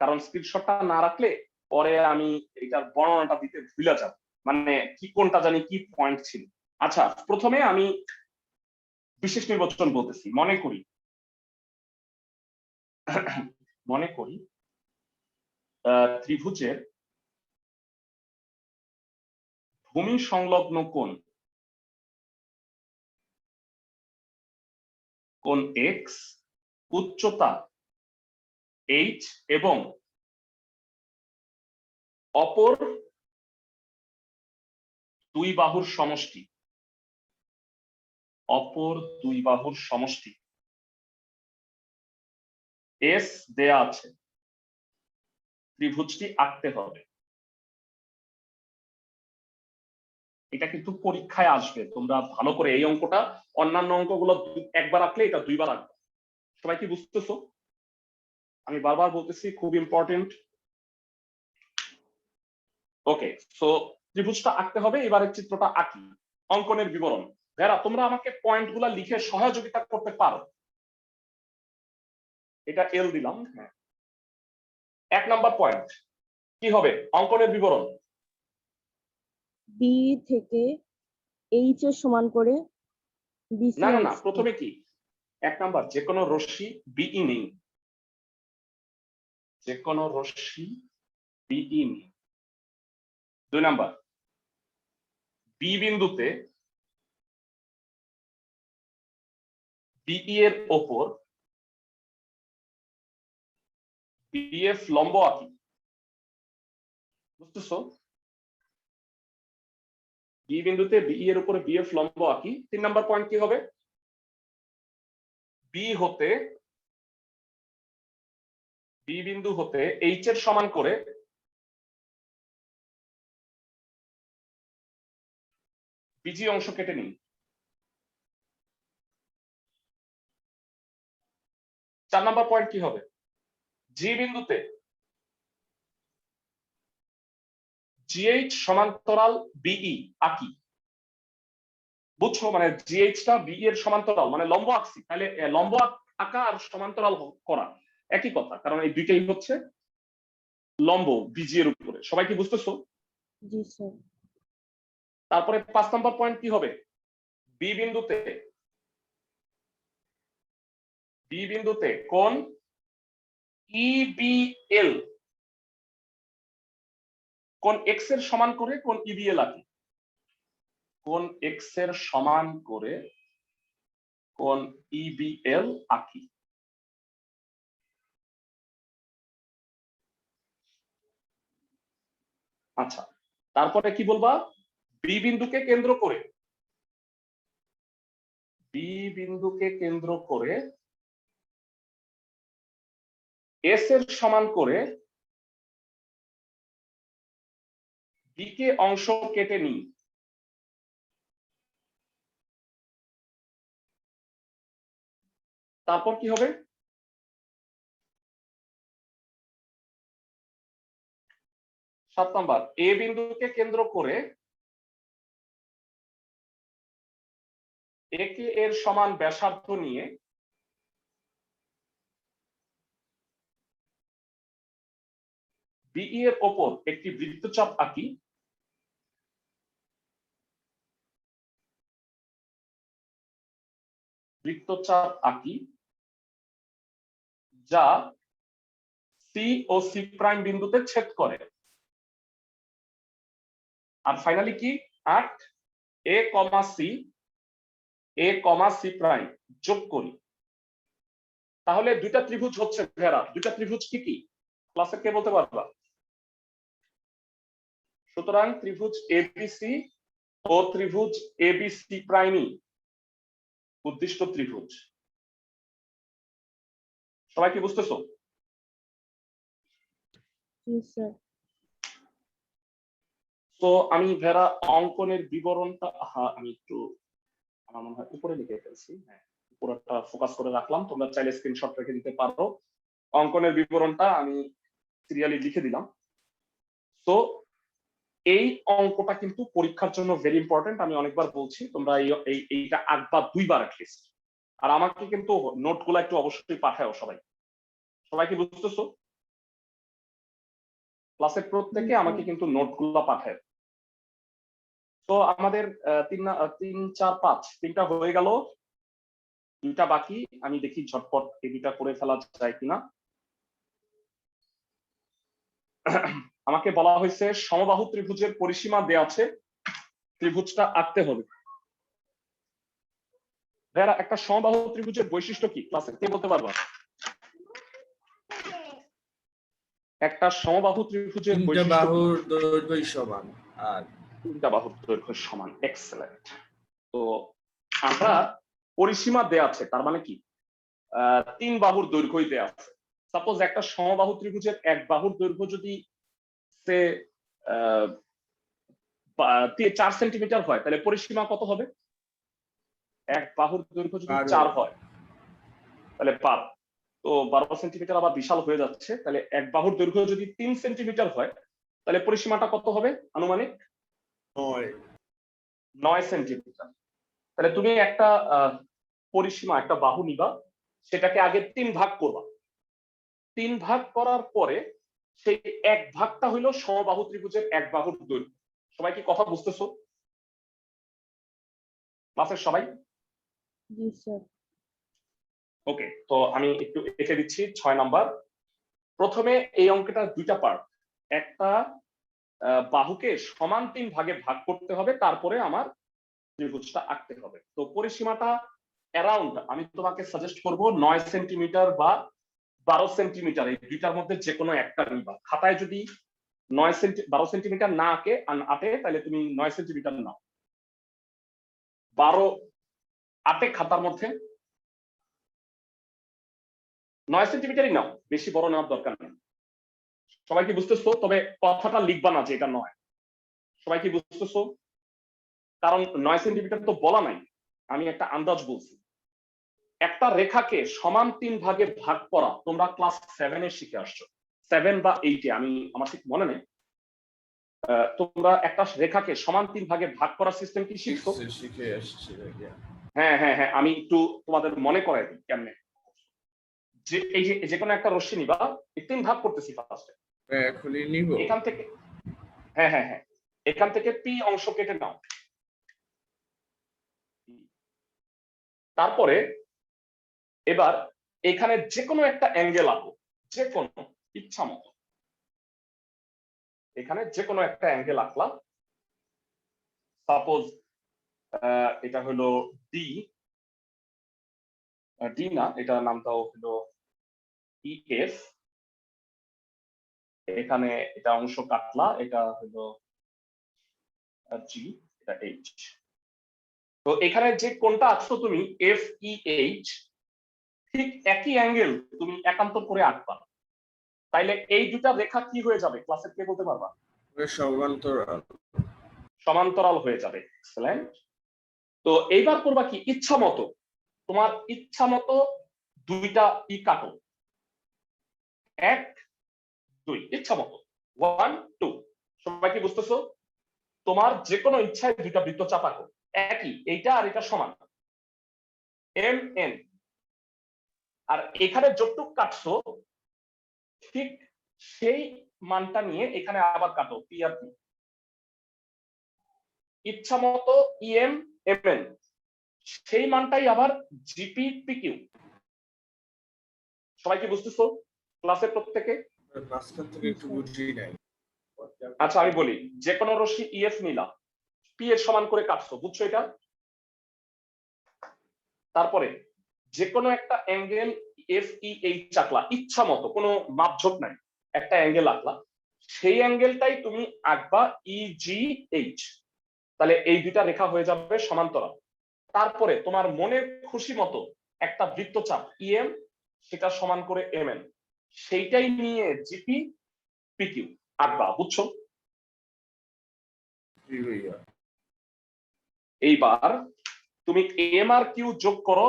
কারণ স্ক্রিনশটটা না রাখলে পরে আমি এটার বর্ণনাটা দিতে ভুলে যাব, মানে কি কোনটা জানি কি পয়েন্ট ছিল। আচ্ছা, প্রথমে আমি বিশেষ নির্বাচন বলতেছি। মনে করি ত্রিভুজের ভূমি সংলগ্ন কোণ এক্স, উচ্চতা এইচ এবং অপর দুই বাহুর সমষ্টি, এস দেয়া আছে, ত্রিভুজটি আঁকতে হবে। এটা কিন্তু পরীক্ষায় আসবে, তোমরা ভালো করে এই অঙ্কটা, অন্যান্য অঙ্কগুলো একবার আঁকলে এটা দুইবার আঁকবে। সবাই কি বুঝতেছো? আমি বারবার বলতেছি, খুব ইম্পর্টেন্ট। ওকে, সো ত্রিভুজটা আঁকতে হবে। এবারে চিত্রটা আঁকি। অঙ্কনের বিবরণ। যারা তোমরা আমাকে পয়েন্টগুলো লিখে সহযোগিতা করতে পারো। এটা এল দিলাম। হ্যাঁ, 1 নাম্বার পয়েন্ট কি হবে? অঙ্কনের বিবরণ। বি থেকে এইচ এর সমান করে বিসি না না না, অংশ। প্রথমে কি 1 নাম্বার, যে কোনো রশ্মি বিই নেই, যে কোনো রশ্মি বিই নেই। 2 নাম্বার, বি বিন্দুতে বিই এর ওপর বিএফ লম্ব আঁকি। বুঝতেছো? বি বিন্দুতে বিই এর উপরে বিএফ লম্ব আঁকি। 3 নাম্বার পয়েন্ট কি হবে? বি বিন্দু হতে এইচ এর সমান করে বিজি অংশ কেটে নিন। 4 নাম্বার পয়েন্ট কি হবে? জি বিন্দুতে জিএইচ সমান্তরাল বিই আঁকি। বুঝছো? মানে জিএইচ টা বিই এর সমান্তরাল, মানে লম্ব আঁকছি, তাহলে লম্ব আঁকা আর সমান্তরাল করা একই কথা, কারণ এই দুইটাই হচ্ছে লম্ব বিজি এর উপরে। সবাই কি বুঝতেছো? জি স্যার। তারপরে 5 নাম্বার পয়েন্ট কি হবে? বি বিন্দুতে কোণ ইবিএল, কোণ এক্স এর সমান করে কোণ ইবিএল আঁকি। কোণ এক্স এর সমান করে কোণ ইবিএল আঁকি। আচ্ছা, তারপরে কি বলবা? বি বিন্দুকে কেন্দ্র করে এস এর সমান করে বি কে অংশ কেটে নিই। তারপর কি হবে? 7 নাম্বার, এ বিন্দুকে কেন্দ্র করে এ কে এর সমান ব্যাসার্ধ নিয়ে বিই এর ওপর একটি বৃত্তচাপ আঁকি। যা সি ও সি প্রাইম বিন্দুতে ছেদ করে। আর ফাইনালি কি? 8, এ সি প্রাইম যোগ করি। তাহলে দুইটা ত্রিভুজ হচ্ছে ভেরা। দুইটা ত্রিভুজ কি কি? ক্লাসে কে বলতে পারবা? সুতরাং ত্রিভুজ এবিসি ও ত্রিভুজ এবিসি প্রাইমই উদ্দিষ্ট ত্রিভুজ। সবাই কি বুঝতেছো? জি স্যার। তো আমি ভেরা অঙ্কনের বিবরণটা, আমি একটু, আমার মনে হয় উপরে লিখে ফেলছি। হ্যাঁ, পুরোটা ফোকাস করে রাখলাম, তোমরা চাইলে স্ক্রিনশট রেখে দিতে পারো। অঙ্কনের বিবরণটা আমি সিরিয়ালি লিখে দিলাম। তো এই অঙ্কটা কিন্তু পরীক্ষার জন্য ভেরি ইম্পর্টেন্ট। আমি অনেকবার বলছি, তোমরা এইটা আঁকবা 2 বার অ্যাটলিস্ট। আর আমাকে কিন্তু নোটগুলো একটু অবশ্যই পাঠাও সবাই। সবাই কি বুঝতেছো? ক্লাসের প্রত্যেকে আমাকে কিন্তু নোটগুলো পাঠায়। তো আমাদের 3 4 5 3টা হয়ে গেল, 2টা বাকি। আমি দেখি ঝটপট এই 2টা করে ফেলা যায় কিনা। আমাকে বলা হয়েছে সমবাহু ত্রিভুজের পরিসীমা দেয়া আছে, ত্রিভুজটা আঁকতে হবে। ভাইরা, একটা সমবাহু ত্রিভুজের বৈশিষ্ট্য কি ক্লাসে কে বলতে পারবা? একটা সমবাহু ত্রিভুজের তিনটা বৈশিষ্ট্য কি? বাহুর দৈর্ঘ্যই সমান আর 3টা বাহুর দৈর্ঘ্য সমান। এক্সেলেন্ট। তো আমরা পরিসীমা দেয়া আছে, তার মানে কি 3 বাহুর দৈর্ঘ্যই দেয়া আছে। সাপোজ একটা সমবাহু ত্রিভুজের এক বাহুর দৈর্ঘ্য যদি 4 সেন্টিমিটার হয়, তাহলে পরিসীমা কত হবে? এক বাহুর দৈর্ঘ্য যদি 4 হয় তাহলে 12। তো 12 সেন্টিমিটার আবার বিশাল হয়ে যাচ্ছে। তাহলে এক বাহুর দৈর্ঘ্য যদি 3 সেন্টিমিটার হয়, তাহলে পরিসীমাটা কত হবে আনুমানিক? 9 সেন্টিমিটার। তাহলে তুমি একটা পরিসীমা, একটা বাহু নিবা, সেটাকে আগে 3 ভাগ করবা। 3 ভাগ করার পরে সেই এক ভাগটা হইলো সমবাহু ত্রিভুজের এক বাহুর দৈর্ঘ্য। সবাই কি কথা বুঝতেছো ক্লাসের সবাই? জি স্যার। ওকে, তো আমি একটু এঁকে দিচ্ছি 6 নাম্বার। প্রথমে এই অঙ্কটা 2টা পার্ট। একটা বাহুকে সমান 3 ভাগে ভাগ করতে হবে, তারপরে আমার ত্রিভুজটা আঁকতে হবে। তো পরিসীমাটা অ্যারাউন্ড আমি তোমাকে সাজেস্ট করব 9 সেন্টিমিটার বা 12 সেন্টিমিটার, এই দুইটার মধ্যে যে কোনো একটা নিবা। খাতায় যদি 12 সেন্টিমিটার না আঁটে তাহলে তুমি 9 সেন্টিমিটার নাও। 12 আটে খাতার মধ্যে 9 সেন্টিমিটারই নাও, বেশি বড় নেওয়ার দরকার নেই। সবাই কি বুঝতেছো? তবে কথাটা লিখবা না যে এটা 9। সবাই কি বুঝতেছো? কারণ 9 সেন্টিমিটার তো বলা নাই, আমি একটা আন্দাজ বলছি। একটা রেখাকে সমান 3 ভাগে ভাগ করা তোমরা ক্লাস 7 এ শিখে আসছো, 7 বা 8 এ, আমি আমার ঠিক মনে নেই। তোমরা একটা রেখাকে সমান 3 ভাগে ভাগ করার সিস্টেম কি শিখছো? শিখে আসছি। হ্যাঁ হ্যাঁ হ্যাঁ, আমি একটু তোমাদের মনে করাই দিই কেমনে। যে এই যে কোনো একটা রশ্মি নিবা, 3 ভাগ করতেছি ফার্স্টে। এখনই নিব। এখান থেকে হ্যাঁ হ্যাঁ হ্যাঁ, এখান থেকে পি অংশ কেটে নাও। তারপরে এবার এখানে যে কোনো একটা অ্যাঙ্গেল আঁকো, যে কোনো ইচ্ছা মতো। এখানে যে কোনো একটা অ্যাঙ্গেল আঁকলাম। সাপোজ এটা হলো ডি, ডি না, এটা নামটাও হলো ইএফ। এখানে এটা অংশ কাটলা, এটা হলো জি, এটা এইচ। তো এখানে যে কোণটা আঁকছো তুমি এফ ই এইচ, ঠিক একই অ্যাঙ্গেল তুমি একান্তর করে আঁকবা। তাইলে এই দুটা রেখা কি হয়ে যাবে ক্লাসে কে বলতে পারবা? সমান্তরাল। সমান্তরাল হয়ে যাবে। এক্সেলেন্ট। তো এইবার করবা কি, ইচ্ছা মতো, তোমার ইচ্ছা মতো 2টা ই কাটো, 1 2, ইচ্ছা মতো 1 2। সবাই কি বুঝতেছো? তোমার যে কোনো ইচ্ছায় 2টা বৃত্তচাপ আঁকো, একই, এইটা আর এটা সমান, এম এন। আর এখানে যতটুক কাটছো ঠিক সেই মানটা নিয়ে এখানে আবার কাটো, পি আর পি। ইচ্ছা মতো ইএম এম এন, সেই মানটাই আবার জিপি পিকিউ। সবাই কি বুঝতেছো ক্লাসের প্রত্যেকে? মাঝখান থেকে একটু বুঝি নাই। আচ্ছা আমি বলি, যে কোনো রশ্মি ইএফ নিলাম, পি এর সমান করে কাটছো, বুঝছো এটা? তারপরে যে কোনো একটা অ্যাঙ্গেল এফ ই এইচ আঁকলা, ইচ্ছা মতো, কোনো মাপঝোপ নাই, একটা অ্যাঙ্গেল আঁকলা, সেই অ্যাঙ্গেলটাই তুমি আঁকবা ই জি এইচ। তাহলে এই 2টা রেখা হয়ে যাবে সমান্তরাল। তারপরে তোমার মনের খুশি মতো একটা বৃত্তচাপ ইএম, সেটা সমান করে এম এন, সেইটাই নিয়ে জিপি পিকিউ আঁকবা, বুঝছো? এইবার তুমি এম আর কিউ যোগ করো,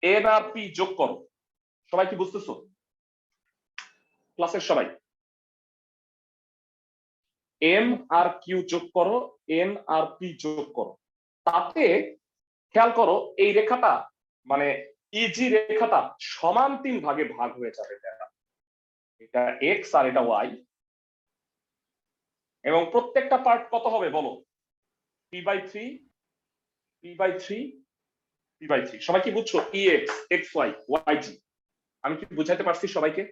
এন আর পি যোগ করো। সবাই কি বুঝতেছো? ক্লাসের সবাই এম আর কিউ যোগ করো, এন আর পি যোগ করো, তাতে খেয়াল করো এই রেখাটা মানে ইজি রেখাটা সমান 3 ভাগে ভাগ হয়ে যাবে। এটা এক্স আর এটা ওয়াই, এবং প্রত্যেকটা পার্ট কত হবে বলো? P by three, P by three, P by three. সবাই কি বুঝছো? E X, X Y, Y Z. আমি কি বুঝাইতে পারছি সবাইকে?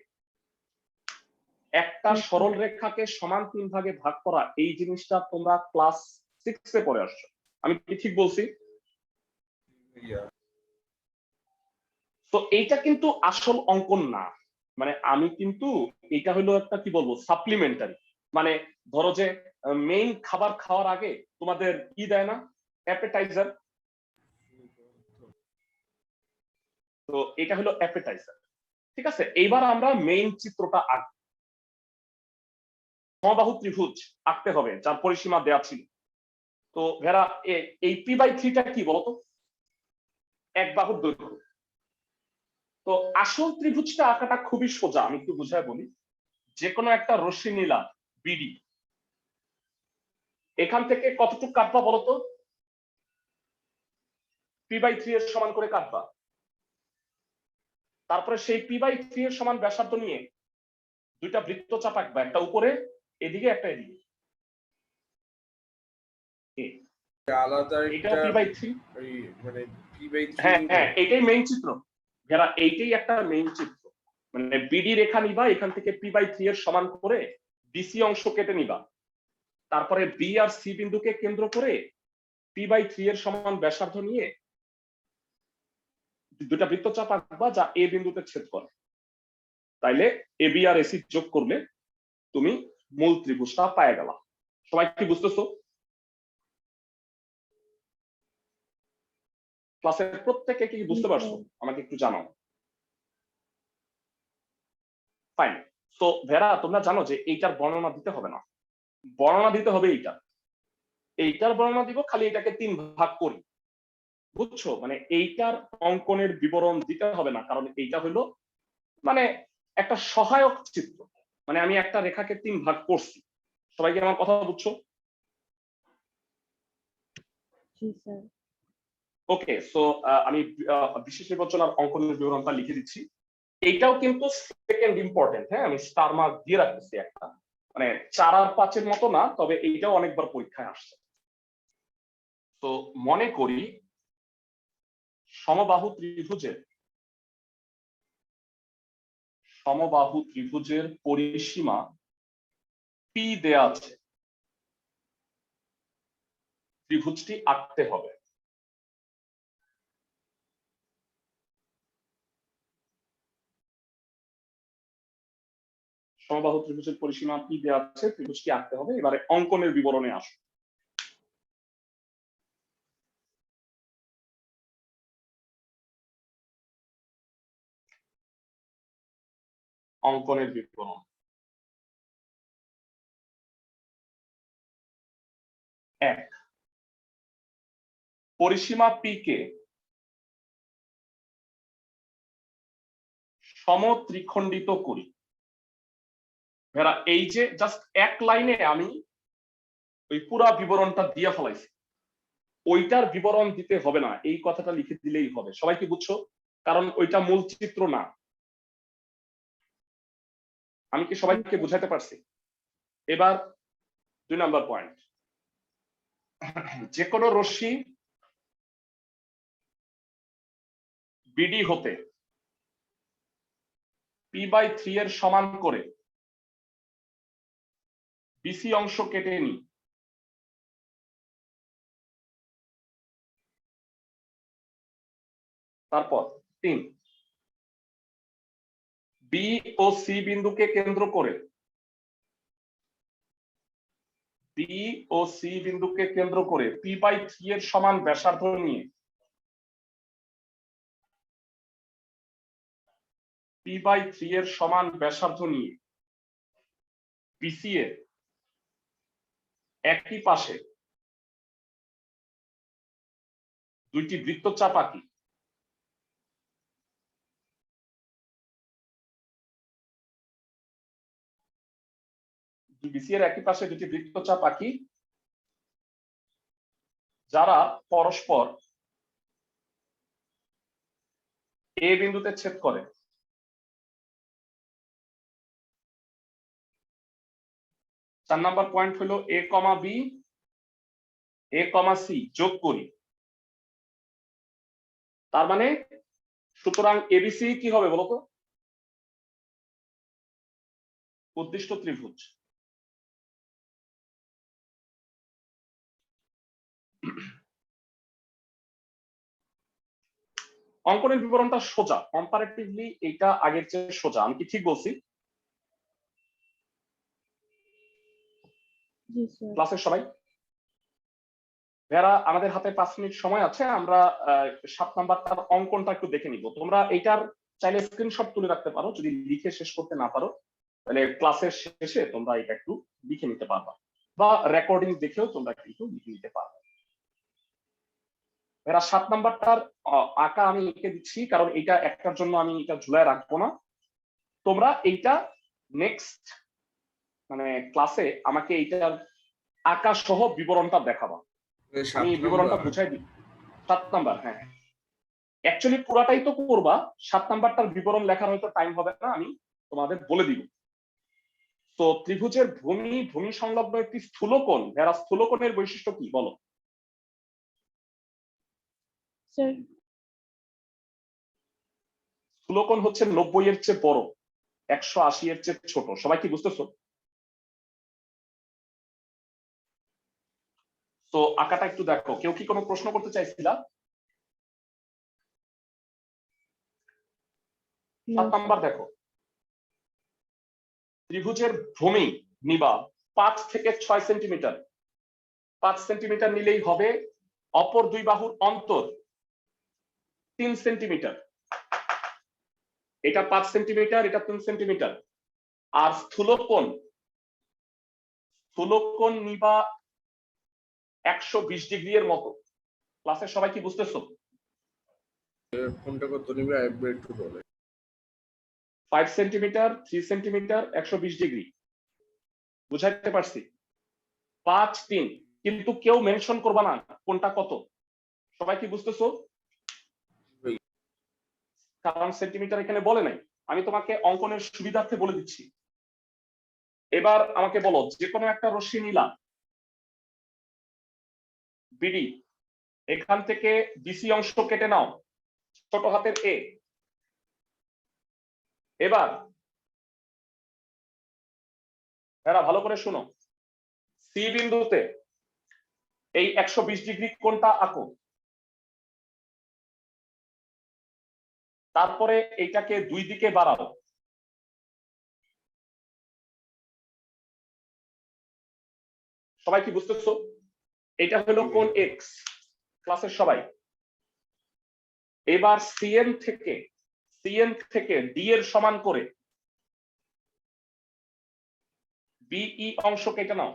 একটা সরল রেখাকে সমান 3 ভাগে ভাগ করা, এই জিনিসটা তোমরা ক্লাস 6 এ পড়ে আসছো। আমি কি ঠিক বলছি? তো এইটা কিন্তু আসল অঙ্কন না, মানে আমি কিন্তু এটা হলো একটা কি বলবো সাপ্লিমেন্টারি। মানে ধরো যে মেইন খাবার খাওয়ার আগে তোমাদের কি দেয় না, অ্যাপেটাইজার। তো এটা হলো অ্যাপেটাইজার, ঠিক আছে? এইবার আমরা মেইন চিত্রটা আঁকব। সমবাহু ত্রিভুজ আঁকতে হবে যার পরিসীমা দেওয়া ছিল। তো ভেরা এই পি বাই থ্রিটা কি বলতো? এক বাহুর দৈর্ঘ্য। তো আসল ত্রিভুজটা আঁকাটা খুবই সোজা, আমি একটু বুঝায় বলি। যে কোনো একটা রশ্মি নিলা বিডি, এখান থেকে কতটুকু কাটবা বলতো? পি বাই থ্রি এর সমান করে কাটবা। তারপরে সেই পি বাই থ্রি এর সমান ব্যাসার্ধ নিয়ে দুইটা বৃত্তচাপ আঁকবা, একটা উপরে এদিকে, একটা এদিকে। আলাদা এটা একটা পি বাই থ্রি, মানে পি বাই হ্যাঁ থ্রি। হ্যাঁ, এইটাই মেইন চিত্র যারা, এইটাই একটা মেইন চিত্র। মানে বিডি রেখা নিবা, এখান থেকে পি বাই থ্রি এর সমান করে বিসি অংশ কেটে নিবা। তারপরে বি আর সি বিন্দুকে কেন্দ্র করে পি বাই থ্রি এর সমান ব্যাসার্ধ নিয়ে দুটা বৃত্তচাপ আঁকবা যা এ বিন্দুতে ছেদ করে। তাইলে এ বি আর এসি যোগ করলে তুমি মূল ত্রিভুজটা পায়ে গেলা। সবাই কি বুঝতেছো? ক্লাসের প্রত্যেকে কি বুঝতে পারছো? আমাকে একটু জানাও। ফাইন। তো ভেরা, তোমরা জানো যে এইটার বর্ণনা দিতে হবে না, বর্ণনা দিতে হবে এইটা। এইটার বর্ণনা দিব, খালি এটাকে 3 ভাগ করি, বুঝছো? মানে এইটার অঙ্কনের বিবরণ দিতে হবে না, কারণ এইটা হলো মানে একটা সহায়ক চিত্র। মানে আমি একটা রেখাকে 3 ভাগ করছি। সবাই কি আমার কথা বুঝছো? জি স্যার। ওকে, সো আমি বিশেষ বিবেচনার অঙ্কনের বিবরণটা লিখে দিচ্ছি। এইটাও কিন্তু সেকেন্ড ইম্পর্টেন্ট, হ্যাঁ, আমি স্টার মার্ক দিয়ে রাখতেছি একটা। মানে 4 আর 5 এর মতো না, তবে এইটাও অনেকবার পরীক্ষায় আসছে। তো মনে করি সমবাহু ত্রিভুজের পরিসীমা পি দেয়া আছে, ত্রিভুজটি আঁকতে হবে। সমবাহু ত্রিভুজের পরিসীমা পি দেয়া আছে, ত্রিভুজটি আঁকতে হবে। এবারে অঙ্কনের বিবরণে আসো। অঙ্কনের বিবরণ। 1, পরিসীমা পি কে সমত্রিখণ্ডিত করি। ভেরা, এই যে জাস্ট এক লাইনে আমি ওই পুরা বিবরণটা দিয়ে ফেলাইছি, ওইটার বিবরণ দিতে হবে না, এই কথাটা লিখে দিলেই হবে। সবাই কি বুঝছো? কারণ ওইটা মূল চিত্র না। আমি কি সবাইকে বুঝাতে পারছি? এবার 2 নাম্বার পয়েন্ট, যে কোনো রশ্মি বিডি হতে পি বাই থ্রি এর সমান করে বিসি অংশ কেটে নি। তারপর 3, বি ও সি বিন্দুকে কেন্দ্র করে পি বাই থ্রি এর সমান ব্যাসার্ধ নিয়ে বিসি এর একই পাশে দুইটি বৃত্তচাপ আঁকি। বিসি এর একই পাশে দুটি বৃত্তচাপ আঁকি যারা পরস্পর এ বিন্দুতে ছেদ করে। 4 নাম্বার পয়েন্ট হলো এ কমা বি এ কমা সি যোগ করি। তার মানে সুতরাং এবিসি কি হবে বলতো? উদ্দিষ্ট ত্রিভুজ। অঙ্কনের বিবরণটা সোজা, কম্পারেটিভলি এটা আগের চেয়ে সোজা। আমি কি ঠিক বলছি? জি স্যার। ক্লাসের সবাই যারা আমাদের হাতে 5 মিনিট সময় আছে, আমরা 7 নাম্বারটার অঙ্কনটা একটু দেখে নিব। তোমরা এইটার চাইলে স্ক্রিনশট তুলে রাখতে পারো, যদি লিখে শেষ করতে না পারো তাহলে ক্লাসের শেষে তোমরা এটা একটু লিখে নিতে পারবা, বা রেকর্ডিং দেখেও তোমরা কিন্তু লিখে নিতে পারবে। এরা 7 নাম্বারটার আঁকা আমি লিখে দিচ্ছি, কারণ এটা একটার জন্য আমি এটা ঝুলায় রাখবো না। তোমরা এইটা নেক্সট মানে ক্লাসে আমাকে এইটার আঁকা সহ বিবরণটা দেখাবা। আমি বিবরণটা বুঝাই দিই। 7 নাম্বার, হ্যাঁ অ্যাকচুয়ালি পুরাটাই তো করবা, 7 নাম্বারটার বিবরণ লেখার হয়তো টাইম হবে না, আমি তোমাদের বলে দিব। তো ত্রিভুজের ভূমি সংলগ্ন একটি স্থূলকোণ, এরা স্থূলকোণের বৈশিষ্ট্য কি বলো? স্যার স্থূলকোণ হচ্ছে 90 এর চেয়ে বড়, 180 এর চেয়ে ছোট। সবাই কি বুঝতেছো? তো আঁকাটা একটু দেখো। কেউ কি কোনো প্রশ্ন করতে চাইছিলা? 7 নাম্বার দেখো, ত্রিভুজের ভূমি নিবা 5 থেকে 6 সেন্টিমিটার। 5 সেন্টিমিটার নিলেই হবে, অপর দুই বাহুর অন্তর 3 সেন্টিমিটার। এটা 5 সেন্টিমিটার, এটা 3 সেন্টিমিটার। আর স্থূলকোণ নিবা 120 ডিগ্রি এর মতো। ক্লাসের সবাই কি বুঝতেছো? কোনটা কত নিবে একবার একটু বলে। 5 সেন্টিমিটার, 3 সেন্টিমিটার, 120 ডিগ্রি। বুঝাইতে পারছি? 5 3, কিন্তু কেউ মেনশন করবা না কোনটা কত। সবাই কি বুঝতেছো? কারণ সেন্টিমিটার এখানে বলে নাই, আমি তোমাকে অঙ্কনের সুবিধার্থে বলে দিচ্ছি। এবার আমাকে বলো, যে কোনো একটা রশ্মি নিলাম বিডি, এখান থেকে বিসি অংশ কেটে নাও ছোট হাতের এ। এবার এরা ভালো করে শুনো, সি বিন্দুতে এই 120 ডিগ্রি কোণটা আঁকো। তারপরে এইটাকে 2 দিকে বাড়াও। সবাই কি বুঝতেছো? এটা হলো কোণ এক্স। ক্লাসের সবাই এবার সিএন থেকে ডি এর সমান করে বিই অংশ কেটে নাও।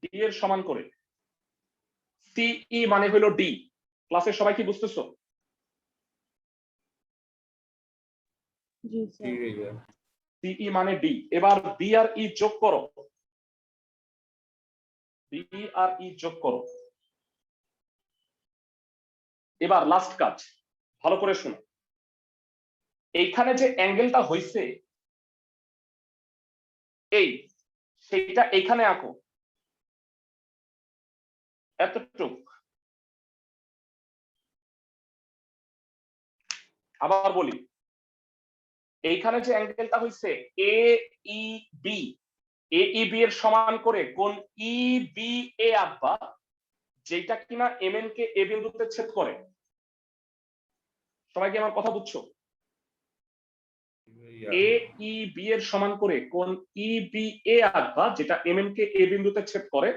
ডি এর সমান করে সিই মানে হলো ডি। ক্লাসের সবাই কি বুঝতেছো? জি স্যার। সিই মানে ডি। এবার বি আর ই যোগ করো। বি আর ই যোগ করো। এবার লাস্ট কাজ, ভালো করে শোনো। এইখানে যে অ্যাঙ্গেলটা হইছে এই, সেইটা এইখানে আঁকো এতটুক। আবার বলি, এইখানে যে অ্যাঙ্গেলটা হইছে এ ই বি, এ ই বি এর সমান করে কোণ ই বি এ আঁকবা, যেটা কিনা এম এন কে এ বিন্দুতে ছেদ করে। সবাই কি আমার কথা বুঝছো? এ ই বি এর সমান করে কোণ ই বি এ আঁকবা, যেটা এম এন কে এ বিন্দুতে ছেদ করে।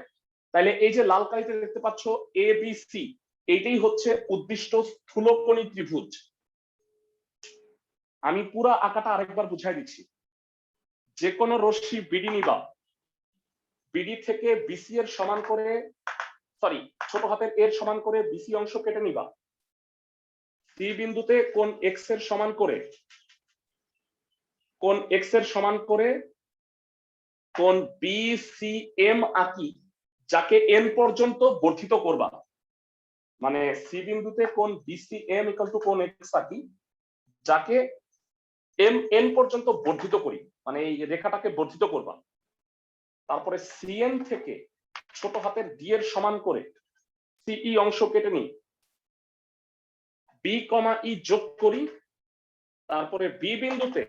তাহলে এই যে লাল কালিতে দেখতে পাচ্ছ এ বি সি, এইটাই হচ্ছে উদ্দিষ্ট স্থূলকোণী ত্রিভুজ। আমি পুরো আঁকাটা আরেকবার বুঝাই দিচ্ছি। যে কোনো রশ্মি বিডি নিবা, বিডি থেকে বিসি এর সমান করে, সরি ছোট হাতের এর সমান করে বিসি অংশ কেটে নিবা। সি বিন্দুতে কোণ এক্স এর সমান করে কোণ বিসিএম আঁকি যাকে এন পর্যন্ত বর্ধিত করবা, মানে সি বিন্দুতে কোণ বিসিএম ইকুয়াল টু কোণ এক্স আঁকি যাকে এম এন পর্যন্ত বর্ধিত করি, মানে এই রেখাটাকে বর্ধিত করবা। তারপরে সিএন থেকে ছোট হাতের ডি এর সমান করে সিই অংশ কেটে নিই, বি কমা ই যোগ করি, তারপরে বি বিন্দুতে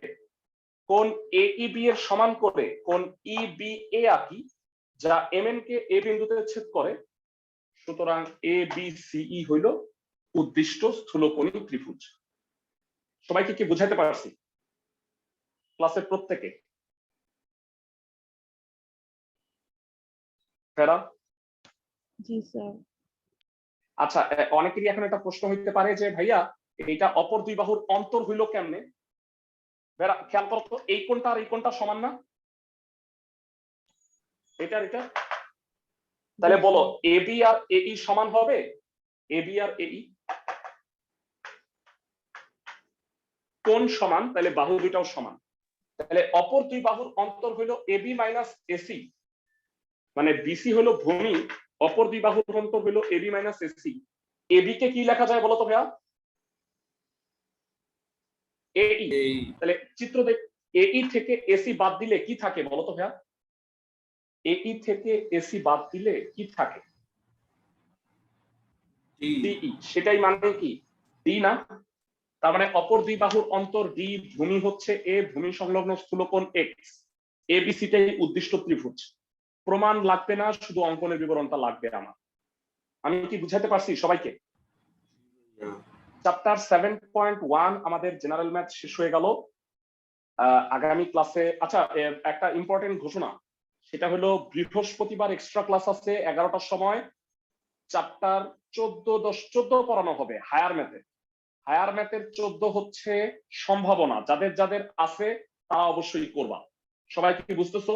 কোণ এইবি এর সমান করে কোণ ইবি এ আঁকি যা এমএন কে এ বিন্দুতে ছেদ করে। সুতরাং এ বি সিই হইল উদ্দিষ্ট স্থূলকোণী ত্রিভুজ। সবাইকে কি বুঝাইতে পারছি ক্লাসের প্রত্যেকে? ফেরা? জি স্যার। আচ্ছা, অনেকেরই এখন একটা প্রশ্ন হইতে পারে যে ভাইয়া এইটা অপর দুই বাহুর অন্তর হইল কেমনে? ফেরা, খেয়াল করো তো, এই কোণটা আর এই কোণটা সমান না? এটা আর এটা, তাহলে বলো এবি আর এই সমান হবে? এবি আর এই কোণ সমান, তাহলে বাহু দুইটাও সমান। তাহলে অপর দুই বাহুর অন্তর হইল এবি মাইনাস এসি, মানে বিসি হলো ভূমি, অপর দুই বাহুর অন্তর হইল এবি মাইনাস এসি। এবি কে কি লেখা যায় বলো তো ভাইয়া? এই। তাহলে চিত্র দেখ, এই থেকে এসি বাদ দিলে কি থাকে বলো তো ভাইয়া? এই থেকে এসি বাদ দিলে কি থাকে? ডিই। সেটাই মানে কি ডি না? তার মানে অপর দুই বাহুর অন্তর ডি, ভূমি হচ্ছে এ, ভূমি সংলগ্ন স্থূলকোণ এক্স, এবিসিটাই উদ্দিষ্ট ত্রিভুজ। প্রমাণ লাগবে না, শুধু অঙ্কনের বিবরণটা লাগবে আমার। আমি কি বুঝাতে পারছি সবাইকে? চ্যাপ্টার 7.1 আমাদের জেনারেল ম্যাথ শেষ হয়ে গেল। আগামী ক্লাসে, আচ্ছা একটা ইম্পর্টেন্ট ঘোষণা, সেটা হলো বৃহস্পতিবার এক্সট্রা ক্লাস আছে 11টার সময়। চ্যাপ্টার 14 পড়ানো হবে হায়ার ম্যাথে। হায়ার ম্যাথের 14 হচ্ছে সম্ভাবনা, যাদের যাদের আছে তারা অবশ্যই করবা। সবাই কি বুঝতেছো?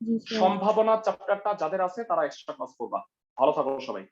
জি স্যার। সম্ভাবনা চ্যাপ্টারটা যাদের আছে তারা এক্সট্রা ক্লাস করবা। ভালো থাকো সবাই।